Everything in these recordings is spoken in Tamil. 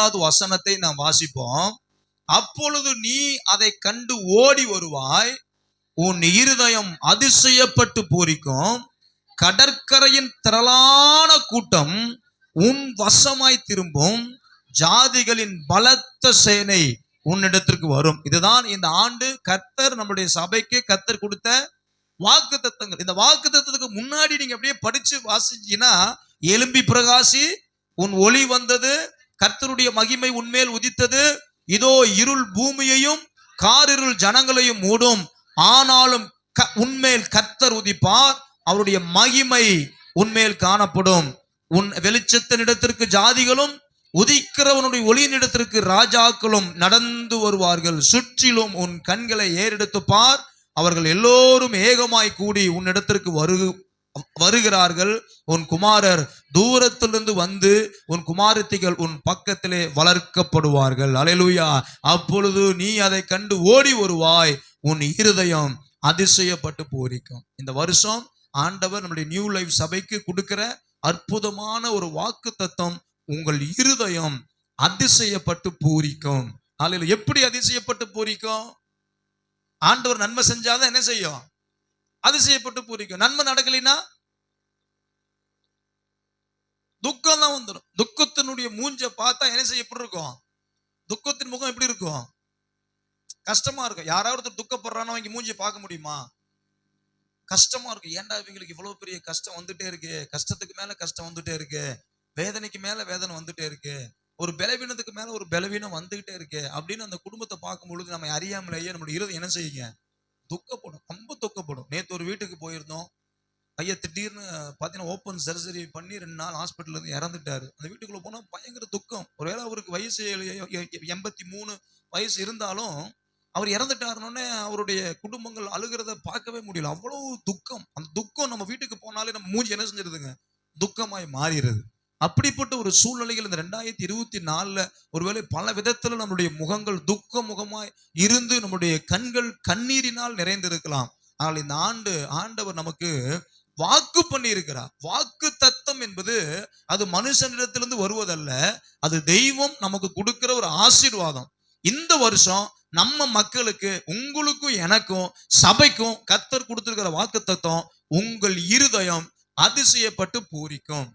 5வது வசனத்தை நாம் வாசிப்போம். அப்பொழுது நீ அதை கண்டு ஓடி வருவாய், உன் இருதயம் அதிசயப்பட்டு பூரிக்கும், கடற்கரையின் திரளான கூட்டம் உன் வசமாய் திரும்பும், ஜாதிகளின் பலத்த சேனை உன்னிடத்திற்கு வரும். இதுதான் இந்த ஆண்டு கர்த்தர் நம்முடைய சபைக்கு கர்த்தர் கொடுத்த வாக்கு தத்தங்கள். இந்த வாக்கு தத்தத்துக்கு முன்னாடி நீங்க அப்படியே படிச்சு வாசிச்சீங்கன்னா, எலும்பி பிரகாசி, உன் ஒளி வந்தது, கர்த்தருடைய மகிமை உன்மேல் உதித்தது, இதோ இருள் பூமியையும் காரிருள் ஜனங்களையும் மூடும், ஆனாலும் உன்மேல் கர்த்தர் உதிப்பார், அவருடைய மகிமை உன்மேல் காணப்படும், உன் வெளிச்சத்தின் இடத்திற்கு ஜாதிகளும் உதிக்கிறவனுடைய ஒளியின் இடத்திற்கு ராஜாக்களும் நடந்து வருவார்கள், சுற்றிலும் உன் கண்களை ஏறெடுத்து பார், அவர்கள் எல்லோரும் ஏகமாய் கூடி உன்னிடத்திற்கு வருகிறார்கள், உன் குமாரர் தூரத்திலிருந்து வந்து உன் குமாரத்திகள் உன் பக்கத்திலே வளர்க்கப்படுவார்கள். அல்லேலூயா. அப்பொழுது நீ அதை கண்டு ஓடி வருவாய், உன் இருதயம் அதிசயப்பட்டு பூரிக்கும். இந்த வருஷம் ஆண்டவர் நம்முடைய நியூ லைஃப் சபைக்கு கொடுக்கிற அற்புதமான ஒரு வாக்கு தத்தம், உங்கள் இருதயம் அதிசயப்பட்டு பூரிக்கும். அல்லேலூயா. எப்படி அதிசயப்பட்டு பூரிக்கும்? ஆண்டவர் நன்மை செஞ்சாதான் என்ன செய்யும்? அதிசயப்பட்டு பூரிக்கும். நன்மை நடக்கலைன்னா துக்கம் தான் வந்துடும். துக்கத்தினுடைய மூஞ்ச பார்த்தா என்ன செய்ய எப்படி இருக்கும்? துக்கத்தின் முகம் எப்படி இருக்கும்? கஷ்டமா இருக்கும். யாராவது துக்கப்படுறானோ அவங்க மூஞ்சி பார்க்க முடியுமா? கஷ்டமா இருக்கும். ஏன்டா இவங்களுக்கு இவ்வளவு பெரிய கஷ்டம் வந்துட்டே இருக்கு, கஷ்டத்துக்கு மேல கஷ்டம் வந்துட்டே இருக்கு, வேதனைக்கு மேல வேதனை வந்துட்டே இருக்கு, ஒரு பலவீனத்துக்கு மேல ஒரு பலவீனம் வந்துகிட்டே இருக்கு அப்படின்னு அந்த குடும்பத்தை பார்க்கும் பொழுது நம்ம அறியாமலேயே நம்மளுடைய இருதயம் என்ன செய்யுங்க? துக்கப்படும், ரொம்ப துக்கப்படும். நேற்று ஒரு வீட்டுக்கு போயிருந்தோம். ஐயா திடீர்னு பார்த்தீங்கன்னா ஓப்பன் சர்ஜரி பண்ணி 2 நாள் ஹாஸ்பிட்டல் இருந்து இறந்துட்டாரு. அந்த வீட்டுக்குள்ள போனா பயங்கர துக்கம். ஒருவேளை அவருக்கு வயசு 83 வயசு இருந்தாலும் அவர் இறந்துட்டாருன்னொன்னே அவருடைய குடும்பங்கள் அழுகிறத பார்க்கவே முடியல. அவ்வளவு துக்கம். அந்த துக்கம் நம்ம வீட்டுக்கு போனாலே நம்ம மூஞ்சி என்ன செஞ்சிருதுங்க? துக்கமாய் மாறிடுது. அப்படிப்பட்ட ஒரு சூழ்நிலைகள் இந்த 2024 ஒருவேளை பல விதத்துல நம்முடைய முகங்கள் துக்க முகமாய் இருந்து நம்முடைய கண்கள் கண்ணீரினால் நிறைந்திருக்கலாம். ஆனால் இந்த ஆண்டு ஆண்டவர் நமக்கு வாக்கு பண்ணி இருக்கிறார். வாக்கு தத்தம் என்பது அது மனுஷனிடத்திலிருந்து வருவதல்ல, அது தெய்வம் நமக்கு கொடுக்கிற ஒரு ஆசீர்வாதம். இந்த வருஷம் நம்ம மக்களுக்கு, உங்களுக்கும் எனக்கும் சபைக்கும் கர்த்தர் கொடுத்திருக்கிற வாக்கு தத்தம், உங்கள் இருதயம் அதிசயப்பட்டு பூரிக்கும்.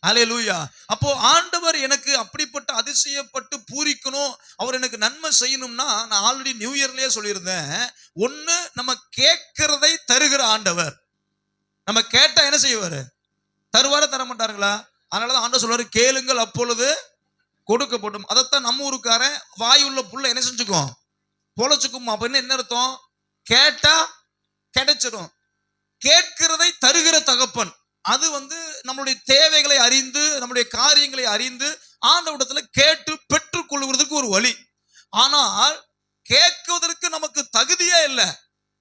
அல்லேலூயா. அப்போ ஆண்டவர் எனக்கு அப்படிப்பட்ட அதிசயப்பட்டு பூரிக்கணும், அவர் எனக்கு நன்மை செய்யணும்னா, நான் ஆல்ரெடி நியூ இயர்லயே சொல்லியிருந்தேன், ஒண்ணு நம்ம கேட்கிறதை தருகிற ஆண்டவர். நம்ம கேட்டா என்ன செய்வாரு? தருவாரா தர மாட்டாருங்களா? அதனாலதான் ஆண்டவர் சொல்றாரு, கேளுங்கள் அப்பொழுது கொடுக்கப்படும். அதைத்தான் நம்ம ஊருக்காரன் வாயுள்ள புள்ள என்ன செஞ்சுக்கும்? பொழைச்சுக்கும். அப்படின்னு என்ன அர்த்தம்? கேட்டா கிடைச்சிடும். கேட்கிறதை தருகிற தகப்பன். அது நம்மளுடைய தேவைகளை அறிந்து, நம்முடைய காரியங்களை அறிந்து ஆண்டவரிடத்துல கேட்டு பெற்றுக் கொள்வதற்கு ஒரு வழி. ஆனால் கேட்குவதற்கு நமக்கு தகுதியே இல்லை.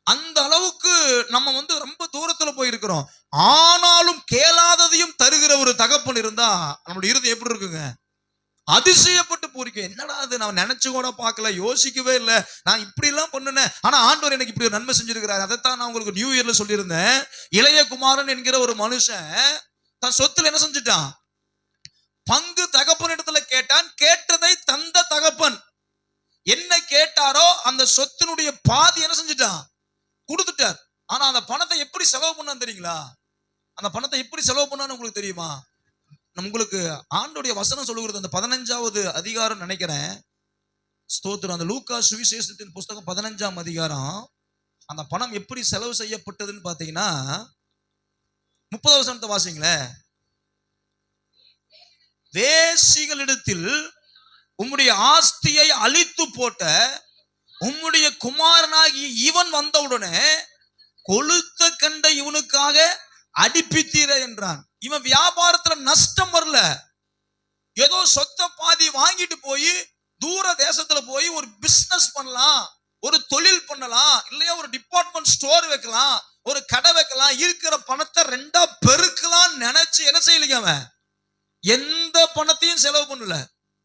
அந்த அளவுக்கு நம்ம ரொம்ப தூரத்துல போயிருக்கிறோம். ஆனாலும் கேளாததையும் தருகிற ஒரு தகப்பன் இருந்தா நம்மளுடைய இருதயம் எப்படி இருக்குங்க? அதிசயப்பட்டு பூரிக்கும். என்னடா அது, நான் நினைச்சு கூட பார்க்கல, யோசிக்கவே இல்லை, நான் இப்படி எல்லாம் பண்ணுனேன், ஆனா ஆண்டவர் எனக்கு இப்படி ஒரு நன்மை செஞ்சிருக்கிறார். அதைத்தான் நான் உங்களுக்கு நியூ இயர்ல சொல்லியிருந்தேன். இளைய குமாரன் என்கிற ஒரு மனுஷன் தன் சொத்துல என்ன செஞ்சுட்டான்? பங்கு தகப்பன் இடத்துல கேட்டான். கேட்டதை தந்த தகப்பன் என்ன கேட்டாரோ அந்த சொத்தினுடைய பாதி என்ன செஞ்சுட்டான்? கொடுத்துட்டார். ஆனா அந்த பணத்தை எப்படி செலவு பண்ணான்னு தெரியுங்களா? அந்த பணத்தை எப்படி செலவு பண்ணான்னு உங்களுக்கு தெரியுமா? உங்களுக்கு ஆண்டோடைய வசனம் சொல்லுகிறது, அந்த 15வது அதிகாரம் நினைக்கிறேன், ஸ்தோத்திரம், அந்த லூக்கா சுவிசேஷத்தின் புஸ்தகம் 15ஆம் அதிகாரம். அந்த பணம் எப்படி செலவு செய்யப்பட்டதுன்னு பாத்தீங்கன்னா 30வது வசனத்தை வாசிங்களேன். வேசிகளிடத்தில் உம்முடைய ஆஸ்தியை அழித்து போட்ட உம்முடைய குமாரனாகி இவன் வந்தவுடனே கொளுத்த கண்ட இவனுக்காக அடிப்பித்தீர என்றான். இவன் வியாபாரத்துல நஷ்டம் வரல. ஏதோ சொத்த பாதி வாங்கிட்டு போய் தூர தேசத்துல போய் ஒரு பிசினஸ் பண்ணலாம், ஒரு தொழில் பண்ணலாம், இல்லையா ஒரு டிபார்ட்மெண்ட் ஸ்டோர் வைக்கலாம், ஒரு கடை வைக்கலாம், இருக்கிற பணத்தை 2ஆ பெருக்கலாம் நினைச்சு என்ன செய்யலீங்க? அவன் எந்த பணத்தையும் செலவு பண்ணல.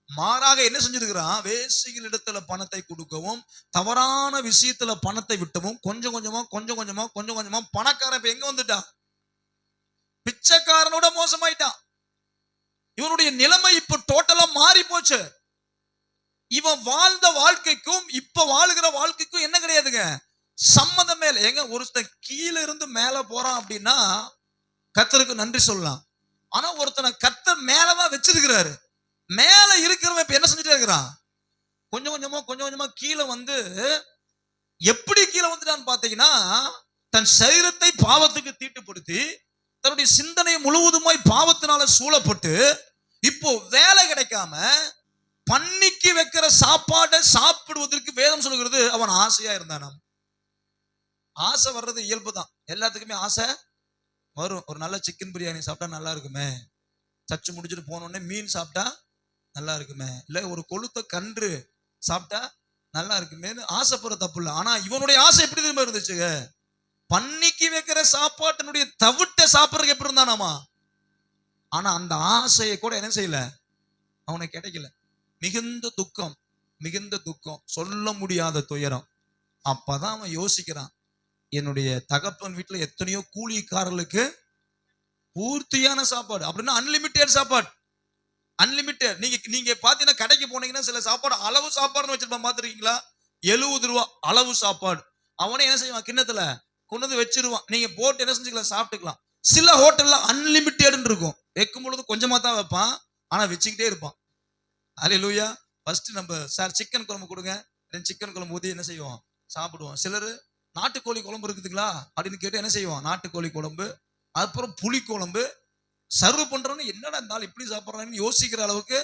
மாறாக என்ன செஞ்சிருக்கிறான்? வேசிகள் இடத்துல பணத்தை கொடுக்கவும், தவறான விஷயத்துல பணத்தை விட்டவும், கொஞ்சம் கொஞ்சமா பணக்காரன் இப்ப எங்க வந்துட்டான்? பிச்சைக்காரனோட மோசமாயிட்டான். இவனுடைய நிலைமை இப்ப டோட்டலா மாறி போச்சு. இவன் வாழ்ந்த வாழ்க்கைக்கும் இப்ப வாழுகிற வாழ்க்கைக்கும் என்ன கிடையாதுங்க, சம்மதமே இல்லை. எங்க ஒருத்தன் கீழே இருந்து மேல போறான் அப்படின்னா கர்த்தருக்கு நன்றி சொல்லலாம். ஆனா ஒருத்தனை கர்த்தர் மேலதான் வச்சிருக்கிறாரு. மேல இருக்கிறவன் இப்ப என்ன செஞ்சுட்டே இருக்கிறான், கொஞ்சம் கொஞ்சமா கீழே வந்து, எப்படி கீழே வந்துட்டான்னு பாத்தீங்கன்னா, தன் சரீரத்தை பாவத்துக்கு தீட்டுப்படுத்தி தன்னுடைய சிந்தனை முழுவதுமாய் பாவத்தினால சூழப்பட்டு இப்போ வேலை கிடைக்காம பன்னிக்கு வைக்கிற சாப்பாடை சாப்பிடுவதற்கு வேதம் சொல்கிறது அவன் ஆசையா இருந்தானாம். ஆசை வர்றது இயல்பு தான், எல்லாத்துக்குமே ஆசை வரும். ஒரு நல்ல சிக்கன் பிரியாணி சாப்பிட்டா நல்லா இருக்குமே, சச்சு முடிச்சுட்டு போனோடனே மீன் சாப்பிட்டா நல்லா இருக்குமே, இல்ல ஒரு கொளுத்த கன்று சாப்பிட்டா நல்லா இருக்குமேன்னு ஆசைப்படுற தப்பு இல்லை. ஆனா இவனுடைய ஆசை எப்படி திரும்ப இருந்துச்சுங்க, பன்னிக்கு வைக்கிற சாப்பாட்டினுடைய தவிட்ட சாப்பிட்றதுக்கு எப்படி இருந்தானாமா. ஆனா அந்த ஆசையை கூட என்ன செய்யல, அவனுக்கு கிடைக்கல. மிகுந்த துக்கம், சொல்ல முடியாத துயரம். அப்பதான் அவன் யோசிக்கிறான், என்னுடைய தகப்பன் வீட்டுல எத்தனையோ கூலிக்காரர்களுக்கு பூர்த்தியான சாப்பாடு, அப்படின்னா அன்லிமிட்டெட் சாப்பாடு. அன்லிமிட்டெட். நீங்க பாத்தீங்கன்னா கடைக்கு போனீங்கன்னா சில சாப்பாடு அளவு சாப்பாடுன்னு வச்சிருப்பான், பாத்துருக்கீங்களா? 70 ரூபா அளவு சாப்பாடு. அவனே என்ன செய்வான், கிண்ணத்துல கொண்டு வந்து வச்சிருவான். நீங்க போட்டு என்ன செஞ்சுக்கலாம், சாப்பிட்டுக்கலாம். சில ஹோட்டல்ல அன்லிமிட்டெட் இருக்கும், வைக்கும் பொழுது கொஞ்சமா தான் வைப்பான், ஆனா வச்சுக்கிட்டே இருப்பான். அல்லேலூயா. ஃபர்ஸ்ட் நம்ம சார் சிக்கன் குழம்பு கொடுங்க, சிக்கன் குழம்பு ஊத்தி என்ன செய்வோம், சாப்பிடுவோம். சிலர் நாட்டுக்கோழி குழம்பு இருக்குதுங்களா அப்படின்னு கேட்டு என்ன செய்வோம், நாட்டுக்கோழி குழம்பு, அப்புறம் புளி குழம்பு சர்வ் பண்றோன்னு, என்னடா இருந்தாலும் இப்படி சாப்பிட்றான்னு யோசிக்கிற அளவுக்கு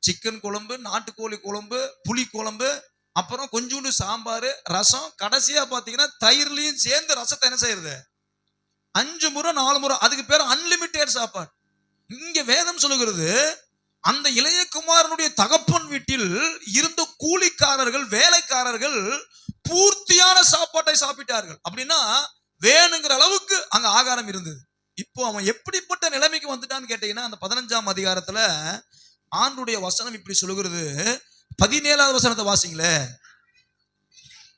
சிக்கன் குழம்பு, நாட்டுக்கோழி குழம்பு, புளி குழம்பு, அப்புறம் கொஞ்சோண்டு சாம்பார், ரசம், கடைசியா பாத்தீங்கன்னா தயிர்லயும் சேர்ந்து ரசத்தை என்ன செய்யறது 5 முறை 4 முறை. அதுக்கு பேர் அன்லிமிட்டெட் சாப்பாடு. இங்க வேதம் சொல்லுகிறது, அந்த இளையகுமாரனுடைய தகப்பன் வீட்டில் இருந்த கூலிக்காரர்கள், வேலைக்காரர்கள் பூர்த்தியான சாப்பாட்டை சாப்பிட்டார்கள். அப்படின்னா வேணுங்கிற அளவுக்கு அங்க ஆகாரம் இருந்தது. இப்போ அவன் எப்படிப்பட்ட நிலைமைக்கு வந்துட்டான்னு கேட்டீங்கன்னா, அந்த 15ஆம் அதிகாரத்துல ஆண்டுடைய வசனம் இப்படி சொல்லுகிறது. 17வது வசனத்தை வாசிங்களே.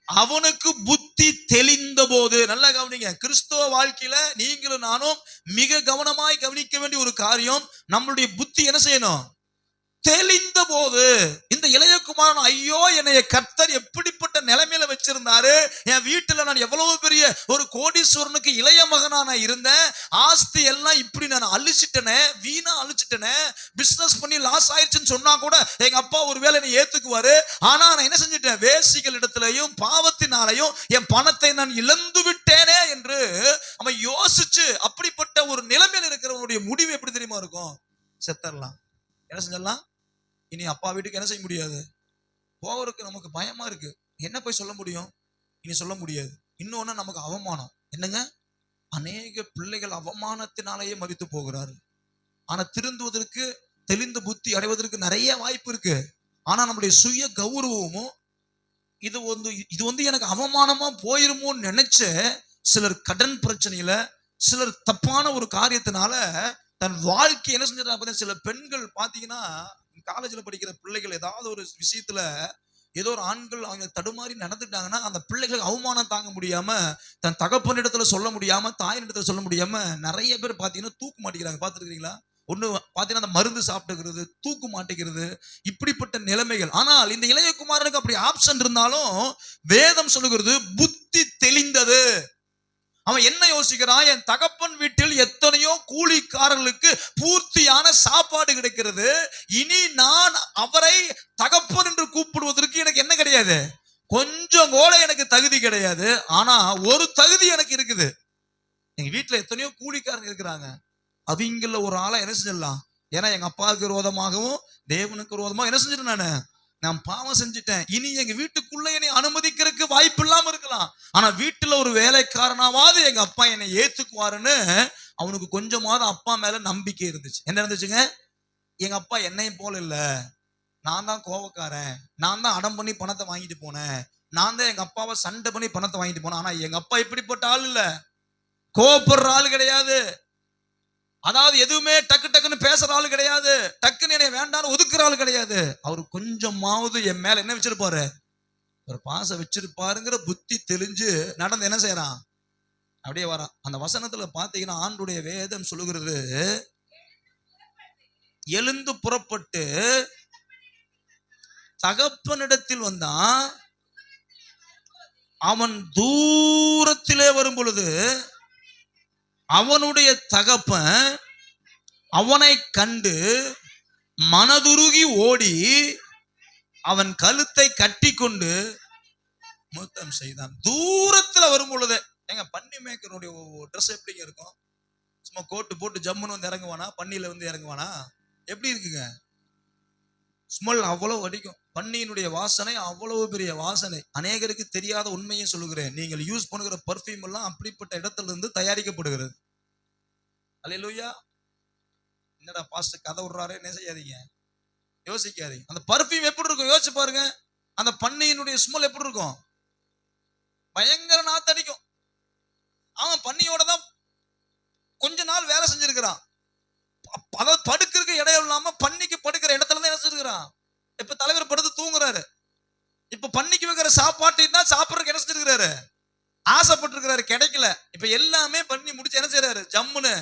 அவனுக்கு புத்தி தெளிந்த போது, நல்லா கவனிங்க, கிறிஸ்தவ வாழ்க்கையில நீங்களும் நானும் மிக கவனமாய் கவனிக்க வேண்டிய ஒரு காரியம், நம்மளுடைய புத்தி என்ன செய்யணும், தெளிந்த போது. இந்த இளையகுமாரன், ஐயோ என்னைய கர்த்தர் எப்படிப்பட்ட நிலைமையில வச்சிருந்தாரு, என் வீட்டுல நான் எவ்வளவு பெரிய ஒரு கோடீஸ்வரனுக்கு இளைய மகனா நான் இருந்தேன், ஆஸ்தி எல்லாம் இப்படி நான் அழிச்சிட்டனே, வீணா அழிச்சிட்டனே, பிசினஸ் பண்ணி லாஸ் ஆயிடுச்சுன்னு சொன்னா கூட எங்க அப்பா ஒருவேளை என்னை ஏத்துக்குவாரு, ஆனா நான் என்ன செஞ்சுட்டேன், வேசிகள் இடத்திலையும் பாவத்தினாலையும் என் பணத்தை நான் இழந்து விட்டேனே என்று அவன் யோசிச்சு, அப்படிப்பட்ட ஒரு நிலைமையில் இருக்கிறவனுடைய முடிவு எப்படி தெரியுமா இருக்கும், செத்தரலாம். என்ன செஞ்சிடலாம், இனி அப்பா வீட்டுக்கு என்ன செய்ய முடியாது, போவருக்கு நமக்கு பயமா இருக்கு. என்ன போய் சொல்ல முடியும், இனி சொல்ல முடியாது. இன்னொன்னு நமக்கு அவமானம். என்னங்க, அநேக பிள்ளைகள் அவமானத்தினாலேயே மரித்து போகிறாரு. ஆனா திருந்துவதற்கு, தெளிந்த புத்தி அடைவதற்கு நிறைய வாய்ப்பு இருக்கு. ஆனா நம்முடைய சுய கௌரவமும் இது வந்து எனக்கு அவமானமா போயிருமோன்னு நினைச்ச சிலர் கடன் பிரச்சனையில, சிலர் தப்பான ஒரு காரியத்தினால தன் வாழ்க்கை என்ன செஞ்சிடறாங்க. சில பெண்கள் பாத்தீங்கன்னா, காலேஜில் படிக்கிற பிள்ளைகள் ஏதாவது ஒரு விஷயத்துல ஏதோ ஒரு ஆண்கள் அவங்க தடுமாறி நடந்துட்டாங்கன்னா, அந்த பிள்ளைகளுக்கு அவமானம் தாங்க முடியாம தன் தகப்பன் இடத்துல சொல்ல முடியாம, தாயின் இடத்துல சொல்ல முடியாம நிறைய பேர் பாத்தீங்கன்னா தூக்கு மாட்டிக்கிறாங்க. பாத்துருக்கீங்களா? ஒண்ணு பாத்தீங்கன்னா அந்த மருந்து சாப்பிட்டுக்கிறது, தூக்கு மாட்டிக்கிறது, இப்படிப்பட்ட நிலைமைகள். ஆனால் இந்த இளையகுமாரனுக்கு அப்படி ஆப்ஷன் இருந்தாலும் வேதம் சொல்லுகிறது, புத்தி தெளிந்தது. அவன் என்ன யோசிக்கிறான், என் தகப்பன் வீட்டில் எத்தனையோ கூலிக்காரர்களுக்கு பூர்த்தியான சாப்பாடு கிடைக்கிறது, இனி நான் அவரை தகப்பன் என்று கூப்பிடுவதற்கு எனக்கு என்ன கிடையாது, கொஞ்சம் கூட எனக்கு தகுதி கிடையாது. ஆனா ஒரு தகுதி எனக்கு இருக்குது. எங்க வீட்டுல எத்தனையோ கூலிக்காரங்க இருக்கிறாங்க, அவங்கள ஒரு ஆளா என்ன செஞ்சிடலாம். ஏன்னா எங்க அப்பாவுக்கு விரோதமாகவும் தேவனுக்கு விரோதமாக என்ன செஞ்சிட்டேன், நான் பாவம் செஞ்சுட்டேன், இனி எங்க வீட்டுக்குள்ள என்னை அனுமதிக்கிறதுக்கு வாய்ப்பு இல்லாம இருக்கலாம், ஆனா வீட்டுல ஒரு வேலைக்காரனாவது எங்க அப்பா என்னை ஏத்துக்குவாருன்னு அவனுக்கு கொஞ்சமாவது அப்பா மேல நம்பிக்கை இருந்துச்சு. என்ன இருந்துச்சுங்க, எங்க அப்பா என்னையும் போல இல்ல, நான் தான் கோபக்காரன், நான் தான் அடம் பண்ணி பணத்தை வாங்கிட்டு போனேன், நான் தான் எங்க அப்பாவை சண்டை பண்ணி பணத்தை வாங்கிட்டு போனேன். ஆனா எங்க அப்பா இப்படிப்பட்ட ஆள் இல்ல, கோபப்படுற ஆள் கிடையாது, அதாவது எதுவுமே டக்கு டக்குன்னு பேசுற ஆளு கிடையாது, டக்குன்னு என்னை வேண்டான்னு ஒதுக்குற ஆளு கிடையாது. அவரு கொஞ்சமாவது என் மேல என்ன வச்சிருப்பாரு, ஒரு பாசம் வச்சிருப்பாருங்கிற புத்தி தெளிஞ்சு நடந்து என்ன செய்யறான், அப்படியே வரான். அந்த வசனத்துல பாத்தீங்கன்னா ஆண்டுடைய வேதம் சொல்லுகிறது, எழுந்து புறப்பட்டு தகப்பனிடத்தில் வந்தான். அவன் தூரத்திலே வரும் பொழுது அவனுடைய தகப்பன் அவனை கண்டு மனதுருகி ஓடி அவன் கழுத்தை கட்டி கொண்டு முத்தம் செய்தான். தூரத்துல வரும் பொழுது. எங்க பன்னி மேய்க்கனுடைய ட்ரெஸ் எப்படிங்க இருக்கும்? சும்மா கோட்டு போட்டு ஜம்முன்னு வந்து இறங்குவானா? பன்னியில வந்து இறங்குவானா? எப்படி இருக்குங்க? ஸ்மெல் அவ்வளவு அடிக்கும். பன்னியினுடைய வாசனை அவ்வளவு பெரிய வாசனை. அநேகருக்கு தெரியாத உண்மையை சொல்லுகிறேன். நீங்கள் யூஸ் பண்ணுகிற பர்ஃபியூம் எல்லாம் அப்படிப்பட்ட இடத்துல இருந்து தயாரிக்கப்படுகிறது. அல்லேலூயா. என்னடா பாஸ்டர் கதை விடுறாரு, என்ன செய்யாதீங்க, யோசிக்காதீங்க. அந்த பர்ஃபியூம் எப்படி இருக்கும் யோசிச்சு பாருங்க. அந்த பன்னியினுடைய ஸ்மெல் எப்படி இருக்கும்? பயங்கர நாத்தடிக்கும். அவன் பன்னியோட தான் கொஞ்ச நாள் வேலை செஞ்சிருக்கிறான். அதாவது படுக்கிறதுக்கு இடம் இல்லாம பன்னிக்கு படுக்கிற இடத்துல தான் என்ன செஞ்சிருக்கிறான். இப்ப தலைவர் படுத்து தூங்குறாரு. இப்ப பன்னிக்கு வைக்கிற சாப்பாட்டை தான் சாப்பிட்றதுக்கு என்ன செஞ்சிருக்கிறாரு, ஆசைப்பட்டிருக்கிறாரு, கிடைக்கல. இப்ப எல்லாமே பண்ணி முடிச்சு என்ன செய்யறாரு, ஜம்முன்னு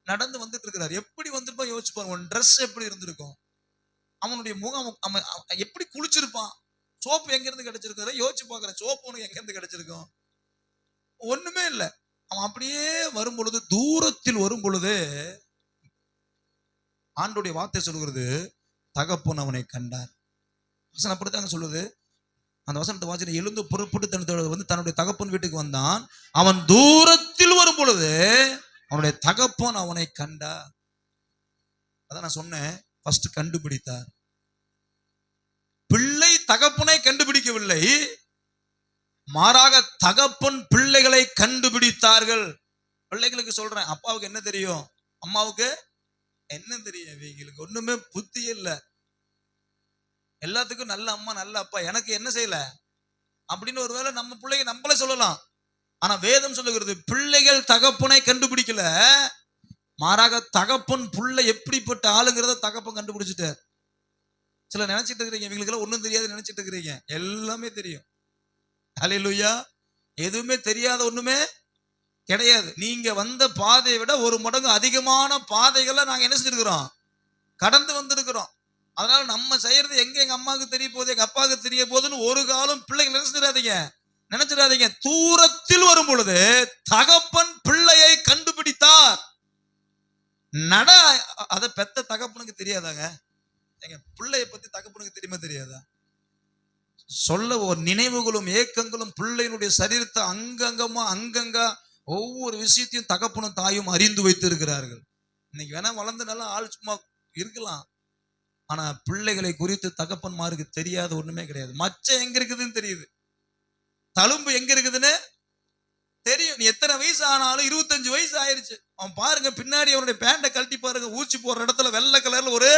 நடந்து வந்துட்டு இருக்கிறாரு. எப்படி வந்திருப்பா யோசிச்சு பாருங்க. உன் ட்ரெஸ் எப்படி இருந்திருக்கும்? அவனுடைய முகம் அவன் எப்படி குளிச்சிருப்பான்? சோப்பு எங்க இருந்து கிடைச்சிருக்காரு யோசிச்சு பாக்குறேன். சோப்பு உனக்கு எங்க இருந்து கிடைச்சிருக்கும்? ஒண்ணுமே இல்லை. அவன் அப்படியே வரும் பொழுது, தூரத்தில் வரும் பொழுது ஆண்டோடைய வார்த்தை சொல்கிறது, தகப்பன் அவனை கண்டார். வசனம் அப்படித்தாங்க சொல்லுது. அந்த வசனத்தை வாசி, எழுந்து புறப்பட்டு வந்து தன்னுடைய தகப்பன் வீட்டுக்கு வந்தான். அவன் தூரத்தில் வரும் பொழுது அவனுடைய தகப்பன் அவனை கண்டார். அதான் நான் சொன்னேன், ஃபர்ஸ்ட் கண்டுபிடித்தார். பிள்ளை தகப்பனை கண்டுபிடிக்கவில்லை, மாறாக தகப்பன் பிள்ளைகளை கண்டுபிடித்தார்கள். பிள்ளைகளுக்கு சொல்றேன், அப்பாவுக்கு என்ன தெரியும், அம்மாவுக்கு என்ன தெரியும்? இவங்களுக்கு ஒண்ணுமே புத்தி இல்லை. எல்லாத்துக்கும் நல்ல அம்மா நல்ல அப்பா, எனக்கு என்ன செய்யல அப்படின்னு ஒருவேளை நம்ம பிள்ளைங்க நம்மளே சொல்லலாம். ஆனா வேதம் சொல்லுகிறது, பிள்ளைகள் தகப்பனை கண்டுபிடிக்கல, மாறாக தகப்பன் பிள்ளை எப்படிப்பட்ட ஆளுங்கிறத தகப்பன் கண்டுபிடிச்சிட்டார். சில நினைச்சிட்டு இருக்கிறீங்க இவங்களுக்கு எல்லாம் ஒண்ணும் தெரியாது நினைச்சிட்டு இருக்கிறீங்க. எல்லாமே தெரியும். ஹல்லேலூயா. எதுவுமே தெரியாத ஒண்ணுமே கிடையாது. நீங்க வந்த பாதையை விட ஒரு மடங்கு அதிகமான பாதைகளை நாங்க என்ன செஞ்சிருக்கிறோம், கடந்து வந்திருக்கிறோம். அதனால நம்ம செய்யறது எங்க அம்மாவுக்கு தெரிய போகுது, எங்க அப்பாவுக்கு தெரிய போகுதுன்னு ஒரு காலம் பிள்ளைங்க நினைச்சிடாதீங்க. தூரத்தில் வரும் பொழுது தகப்பன் பிள்ளையை கண்டுபிடித்தார். நட அதை பெத்த தகப்பனுக்கு தெரியாதாங்க? எங்க பிள்ளைய பத்தி தகப்பனுக்கு தெரியாதா? சொல்ல ஒரு நினைவுகளும் ஏக்கங்களும் பிள்ளையினுடைய சரீரத்தை அங்கங்க ஒவ்வொரு விஷயத்தையும் தகப்பனும் தாயும் அறிந்து வைத்து இருக்கிறார்கள். இன்னைக்கு வேணா வளர்ந்து நல்லா ஆள் சும்மா இருக்கலாம், ஆனா பிள்ளைகளை குறித்து தகப்பன்மாருக்கு தெரியாத ஒண்ணுமே கிடையாது. மச்சம் எங்க இருக்குதுன்னு தெரியுது, தழும்பு எங்க இருக்குதுன்னு தெரியும். நீ எத்தனை வயசு ஆனாலும், 25 வயசு ஆயிருச்சு, அவன் பாருங்க பின்னாடி அவனுடைய பேண்டை கழட்டி பாருங்க, ஊச்சி போடுற இடத்துல வெள்ளை கலர்ல ஒரு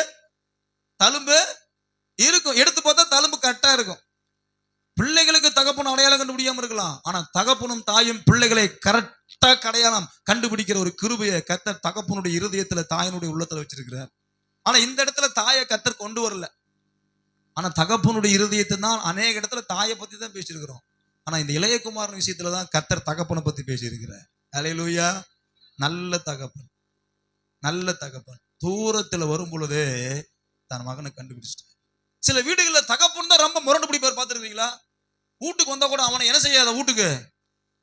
தழும்பு இருக்கும். எடுத்து பார்த்தா தழும்பு கரெக்டா இருக்கும். பிள்ளைகளுக்கு தகப்பன் அடையாளம் கண்டுபிடிக்காம இருக்கலாம், ஆனா தகப்பனும் தாயும் பிள்ளைகளை கரெக்டா அடையாளம் கண்டுபிடிக்கிற ஒரு கிருபையை கர்த்தர் தகப்பனுடைய இருதயத்துல தாயினுடைய உள்ளத்துல வச்சிருக்கிறார். ஆனா இந்த இடத்துல தாயை கர்த்தர் கொண்டு வரல. ஆனா தகப்பனுடைய இருதயத்தை தான் அநேக இடத்துல தாயை பத்தி தான் பேசியிருக்கிறோம். ஆனா இந்த இளையகுமாரன் விஷயத்துலதான் கர்த்தர் தகப்பனை பத்தி பேசியிருக்கிறார். அல்லேலூயா. நல்ல தகப்பன் தூரத்துல வரும் பொழுது தன் மகனை கண்டுபிடிச்சிட்டார். சில வீடுகள்ல தகப்பன் தான் ரொம்ப முரண்டு பிடிப்பார், பார்த்துருக்கீங்களா? வீட்டுக்கு வந்தா கூட அவனை என்ன செய்யாத, வீட்டுக்கு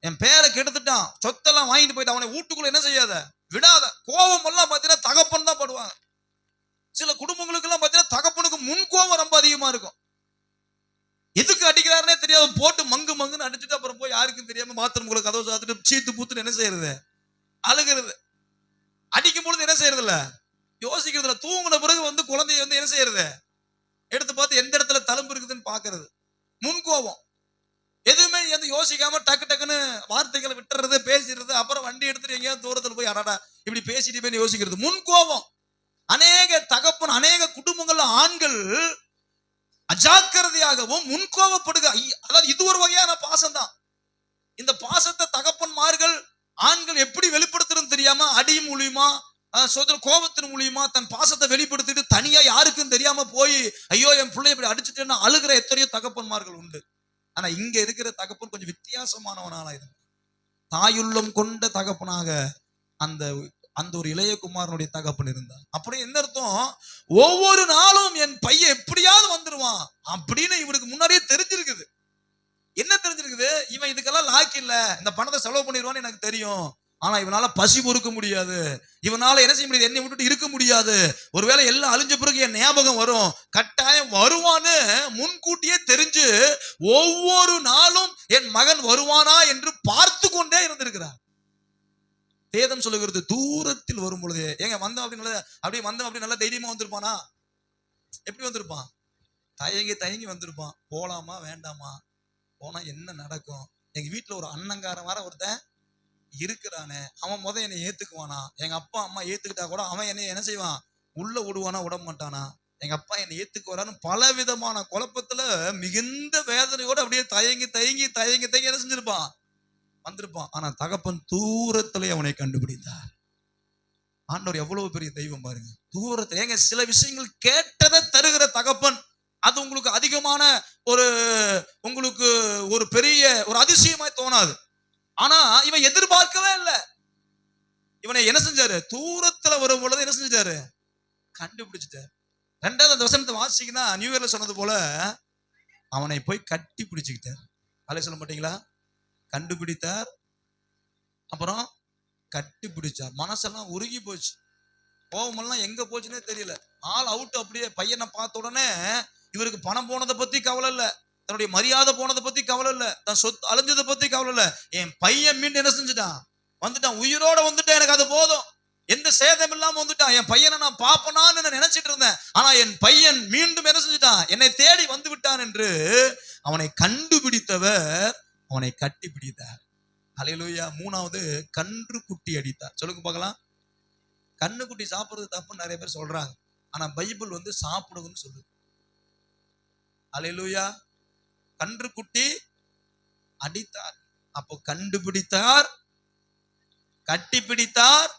என் பேரை கெடுத்துட்டான், சொத்தெல்லாம் வாங்கிட்டு போயிட்டு அவனை வீட்டுக்குள்ள என்ன செய்யாத, விடாத. கோபம் எல்லாம் பாத்தீங்கன்னா தகப்பன் தான் படுவாங்க. சில குடும்பங்களுக்கு எல்லாம் பாத்தீங்கன்னா தகப்பனுக்கு முன் கோபம் ரொம்ப அதிகமா இருக்கும். எதுக்கு அடிக்கிறாருன்னே தெரியாது, போட்டு மங்குன்னு அடிச்சுட்டு அப்புறம் போய் யாருக்கும் தெரியாம பாத்ரூம்குள்ள கதவை சாத்துட்டு சீத்து பூத்துன்னு என்ன செய்யறது, அழுகிறது. அடிக்கும் பொழுது என்ன செய்யறது இல்ல, யோசிக்கிறது இல்ல. தூங்கின பிறகு வந்து குழந்தைய வந்து என்ன செய்யறது, எடுத்து பார்த்து எந்த இடத்துல தழும்பு இருக்குதுன்னு பாக்குறது. முன்கோபம். எதுவுமே வந்து யோசிக்காம டக்குன்னு வார்த்தைகளை விட்டுறது, பேசிடுறது. அப்புறம் வண்டி எடுத்துட்டு எங்கேயாவது தூரத்துல போய் அடடா இப்படி பேசிட்டு போய் யோசிக்கிறது. முன்கோபம். அநேக குடும்பங்கள்ல ஆண்கள் அஜாக்கிரதையாகவும் முன்கோபப்படுக. அதாவது இது ஒரு வகையான பாசம் தான். இந்த பாசத்தை தகப்பன்மார்கள் ஆண்கள் எப்படி வெளிப்படுத்துறது தெரியாம அடி மூலியமா கோபத்தின் மூலியமா தன் பாசத்தை வெளிப்படுத்திட்டு தனியா யாருக்கும் தெரியாம போய் ஐயோ என் பிள்ளை இப்படி அடிச்சுட்டேன்னா அழுகிற எத்தனையோ தகப்பன்மார்கள் உண்டு. ஆனா இங்க இருக்கிற தகப்பன் கொஞ்சம் வித்தியாசமானவனாக இருந்தான். தாயுள்ளம் கொண்ட தகப்பனாக அந்த அந்த ஒரு இளைய குமாரனுடைய தகப்பன் இருந்தார். அப்படி என்ன அர்த்தம்? ஒவ்வொரு நாளும் என் பையன் எப்படியாவது வந்துருவான் அப்படின்னு இவனுக்கு முன்னாடியே தெரிஞ்சிருக்குது. என்ன தெரிஞ்சிருக்குது? இவன் இதுக்கெல்லாம் லாக்கி இல்ல, இந்த பணத்தை செலவு பண்ணிடுவான்னு எனக்கு தெரியும். ஆனா இவனால பசி பொறுக்க முடியாது, இவனால என்ன செய்ய முடியாது, என்னை விட்டுட்டு இருக்க முடியாது. ஒருவேளை எல்லாம் அழிஞ்ச பிறகு என் ஞாபகம் வரும், கட்டாயம் வருவான்னு முன்கூட்டியே தெரிஞ்சு ஒவ்வொரு நாளும் என் மகன் வருவானா என்று பார்த்து கொண்டே இருந்திருக்கிறார். வேதம் சொல்லுகிறது தூரத்தில் வரும் பொழுது, ஏங்க வந்தோம் அப்படின்னு அப்படியே வந்தோம் அப்படி நல்லா தைரியமா வந்திருப்பானா? எப்படி வந்திருப்பான்? தயங்கி தயங்கி வந்திருப்பான். போலாமா வேண்டாமா, போனா என்ன நடக்கும், எங்க வீட்டுல ஒரு அண்ணங்காரன் வர ஒருத்தன் இருக்கிறானே, அவன் என்னை ஏத்துக்குவானா? எங்க அப்பா அம்மா ஏத்துக்கிட்டா கூட அவன் என்னை என்ன செய்வான், உள்ள விடுவானா விட மாட்டானா? எங்க அப்பா என்னை ஏத்துக்குவாரான்னு பல விதமான குழப்பத்துல மிகுந்த வேதனையோட அப்படியே தயங்கி தயங்கி தயங்கி தயங்கி என்ன செஞ்சிருப்பான், வந்திருப்பான். ஆனா தகப்பன் தூரத்திலே அவனை கண்டுபிடித்தார். ஆண்டவர் எவ்வளவு பெரிய தெய்வம் பாருங்க. தூரத்துல ஏங்க சில விஷயங்கள் கேட்டதை தருகிற தகப்பன், அது உங்களுக்கு அதிகமான ஒரு உங்களுக்கு ஒரு பெரிய ஒரு அதிசயமாய் தோணாது. ஆனா இவன் எதிர்பார்க்கவே இல்லை. இவனை என்ன செஞ்சாரு? தூரத்துல வரும் பொழுது என்ன செஞ்சாரு? கண்டுபிடிச்சிட்டாரு. ரெண்டாவது அந்த வசனத்தை வாசிங்கன்னா நியூ இயர்ல சொன்னது போல அவனை போய் கட்டி பிடிச்சுக்கிட்டார். அலை சொல்ல மாட்டீங்களா? கண்டுபிடித்தார், அப்புறம் கட்டி பிடிச்சார். மனசெல்லாம் உருகி போச்சு, கோவமெல்லாம் எங்க போச்சுன்னே தெரியல. ஆள் அவுட். அப்படியே பையனை பார்த்த உடனே இவருக்கு பணம் போனதை பத்தி கவலை இல்ல, தன்னுடைய மரியாதை போனதை பத்தி கவலை இல்ல, தன் சொத்து அழிஞ்சதை பத்தி கவலை இல்ல. என் பையன் மீண்டும் என்ன செஞ்சுட்டான், வந்துட்டான், உயிரோட வந்துட்டான், எனக்கு அது போதும், எந்த சேதம் இல்லாம வந்துட்டான். என் பையனை நான் பாப்பனான்னு நினைச்சிட்டு இருந்தேன், ஆனா என் பையன் மீண்டும் என்ன செஞ்சுட்டான், என்னை தேடி வந்து விட்டான் என்று அவனை கண்டுபிடித்தவர் அவனை கட்டி பிடித்தார். அல்லேலூயா. மூணாவது கன்று குட்டி அடித்தார். சொல்லுங்க பார்க்கலாம். கண்ணு குட்டி சாப்பிடுறது தப்புன்னு நிறைய பேர் சொல்றாங்க, ஆனா பைபிள் சாப்பிடுங்கன்னு சொல்லுது. அல்லேலூயா. கன்று குட்டி அடித்தார். அப்போ கண்டுபிடித்தார், கட்டி பிடித்தார்,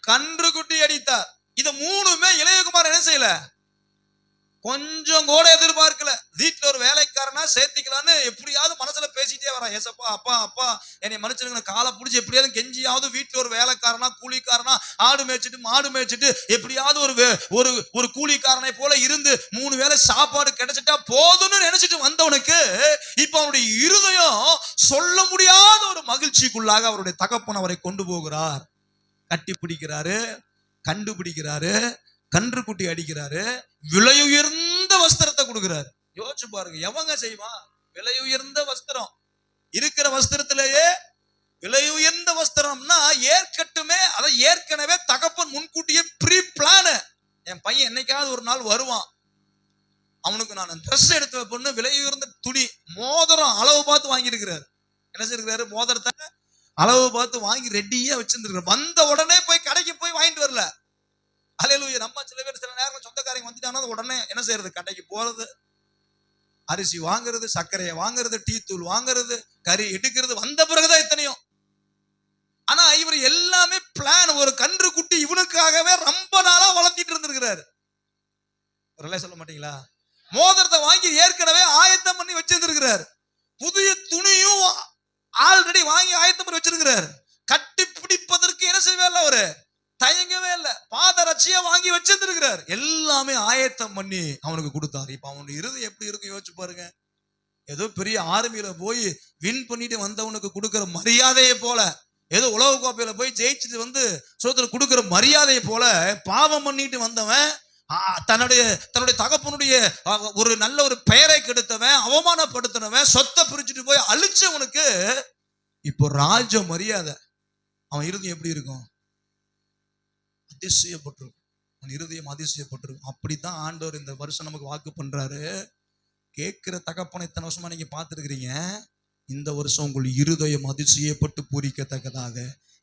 கன்று குட்டி அடித்தார். இது மூணுமே இளையகுமார் என்ன செய்யல, கொஞ்சம் கூட எதிர்பார்க்கல. வீட்டுல ஒரு வேலைக்காரனா சேர்த்திக்கலான்னு எப்படியாவது மனசுல பேசிட்டே வரான். ஏசப்பா அப்பா அப்பா என்னை மன்னிச்சிருங்க, காலை பிடிச்சி எப்படியாவது கெஞ்சியாவது வீட்டுல ஒரு வேலைக்காரனா கூலிக்காரனா ஆடு மேய்ச்சிட்டு மாடு மேய்ச்சிட்டு எப்படியாவது ஒரு ஒரு கூலிக்காரனை போல இருந்து 3 வேளை சாப்பாடு கிடைச்சிட்டா போதும்னு நினைச்சிட்டு வந்தவனுக்கு இப்ப அவனுடைய இருதயம் சொல்ல முடியாத ஒரு மகிழ்ச்சிக்குள்ளாக அவருடைய தகப்பன் அவரை கொண்டு போகிறார். கட்டி பிடிக்கிறாரு, கண்டுபிடிக்கிறாரு, கன்று குட்டி அடிக்கிறாரு, விலை உயர்ந்த வஸ்திரத்தை கொடுக்கிறாரு. யோசிச்சு பாருங்க, எவங்க செய்வான்? விலை உயர்ந்த வஸ்திரம், இருக்கிற வஸ்திரத்திலேயே விலை உயர்ந்த வஸ்திரம்னா ஏற்கட்டுமே. அதை ஏற்கனவே தகப்பன் முன்கூட்டியே ப்ரீ பிளான். என் பையன் என்னைக்காவது ஒரு நாள் வருவான், அவனுக்கு நான் ட்ரெஸ் எடுத்து வைப்பேன்னு விலை உயர்ந்த துணி, மோதிரம் அளவு பார்த்து வாங்கி இருக்கிறாரு. என்ன செய்யிருக்கிறாரு? மோதிரத்தை அளவு பார்த்து வாங்கி ரெடியா வச்சிருந்திருக்காரு. வந்த உடனே போய் கடைக்கு போய் வாங்கிட்டு வரல. அல்லேலூயா. நம்ம சில பேர் சில நேரம் சொந்தக்காரங்க வந்துட்டாங்கன்னா உடனே என்ன செய்யறது, கடைக்கு போறது, அரிசி வாங்குறது, சர்க்கரையை வாங்குறது, டீ தூள் வாங்குறது, கறி எடுக்கிறது, வந்த பிறகுதான் எத்தனையும். ஆனா இவர் எல்லாமே பிளான். ஒரு கன்று குட்டி இவனுக்காகவே ரொம்ப நாளா வளர்த்திட்டு இருந்திருக்கிறாரு. ஒரு சொல்ல மாட்டீங்களா? மோதிரத்தை வாங்கி ஏற்கனவே ஆயத்தம் பண்ணி வச்சிருந்திருக்கிறார். புதிய துணியும் ஆல்ரெடி வாங்கி ஆயத்தம் பண்ணி வச்சிருக்கிறார். கட்டி பிடிப்பதற்கு என்ன செய்வே இல்லை, அவரு தயங்கவே இல்லை. பாதரட்சியா வாங்கி வச்சிருந்திருக்கிறார். எல்லாமே ஆயத்தம் பண்ணி அவனுக்கு கொடுத்தாரு. இப்ப அவனுடைய இருதயம் எப்படி இருக்கு யோசிச்சு பாருங்க. ஏதோ பெரிய ஆர்மியில போய் வின் பண்ணிட்டு வந்தவனுக்கு கொடுக்கிற மரியாதையை போல, ஏதோ உலக கோப்பையில போய் ஜெயிச்சுட்டு வந்து சோதனை கொடுக்கிற மரியாதையை போல பாவம் பண்ணிட்டு வந்தவன், தன்னுடைய தகப்பனுடைய ஒரு நல்ல ஒரு பெயரை கெடுத்தவன், அவமானப்படுத்தினவன், சொத்தை பிரிச்சுட்டு போய் அழிச்சவனுக்கு இப்போ ராஜ மரியாதை. அவன் இருதயம் எப்படி இருக்கும்? அதிசயப்பட்டிருக்கும். அவன் இருதயம் அதிசயப்பட்டிருக்கும். அப்படித்தான் ஆண்டவர் இந்த வருஷம் நமக்கு வாக்கு பண்றாரு. கேட்கிற தகப்பனை இத்தனை வருஷமா நீங்க பார்த்துருக்கிறீங்க. இந்த வருஷம் உங்கள் இருதயம் அதிசயப்பட்டு பூரிக்கத்தக்கதாக,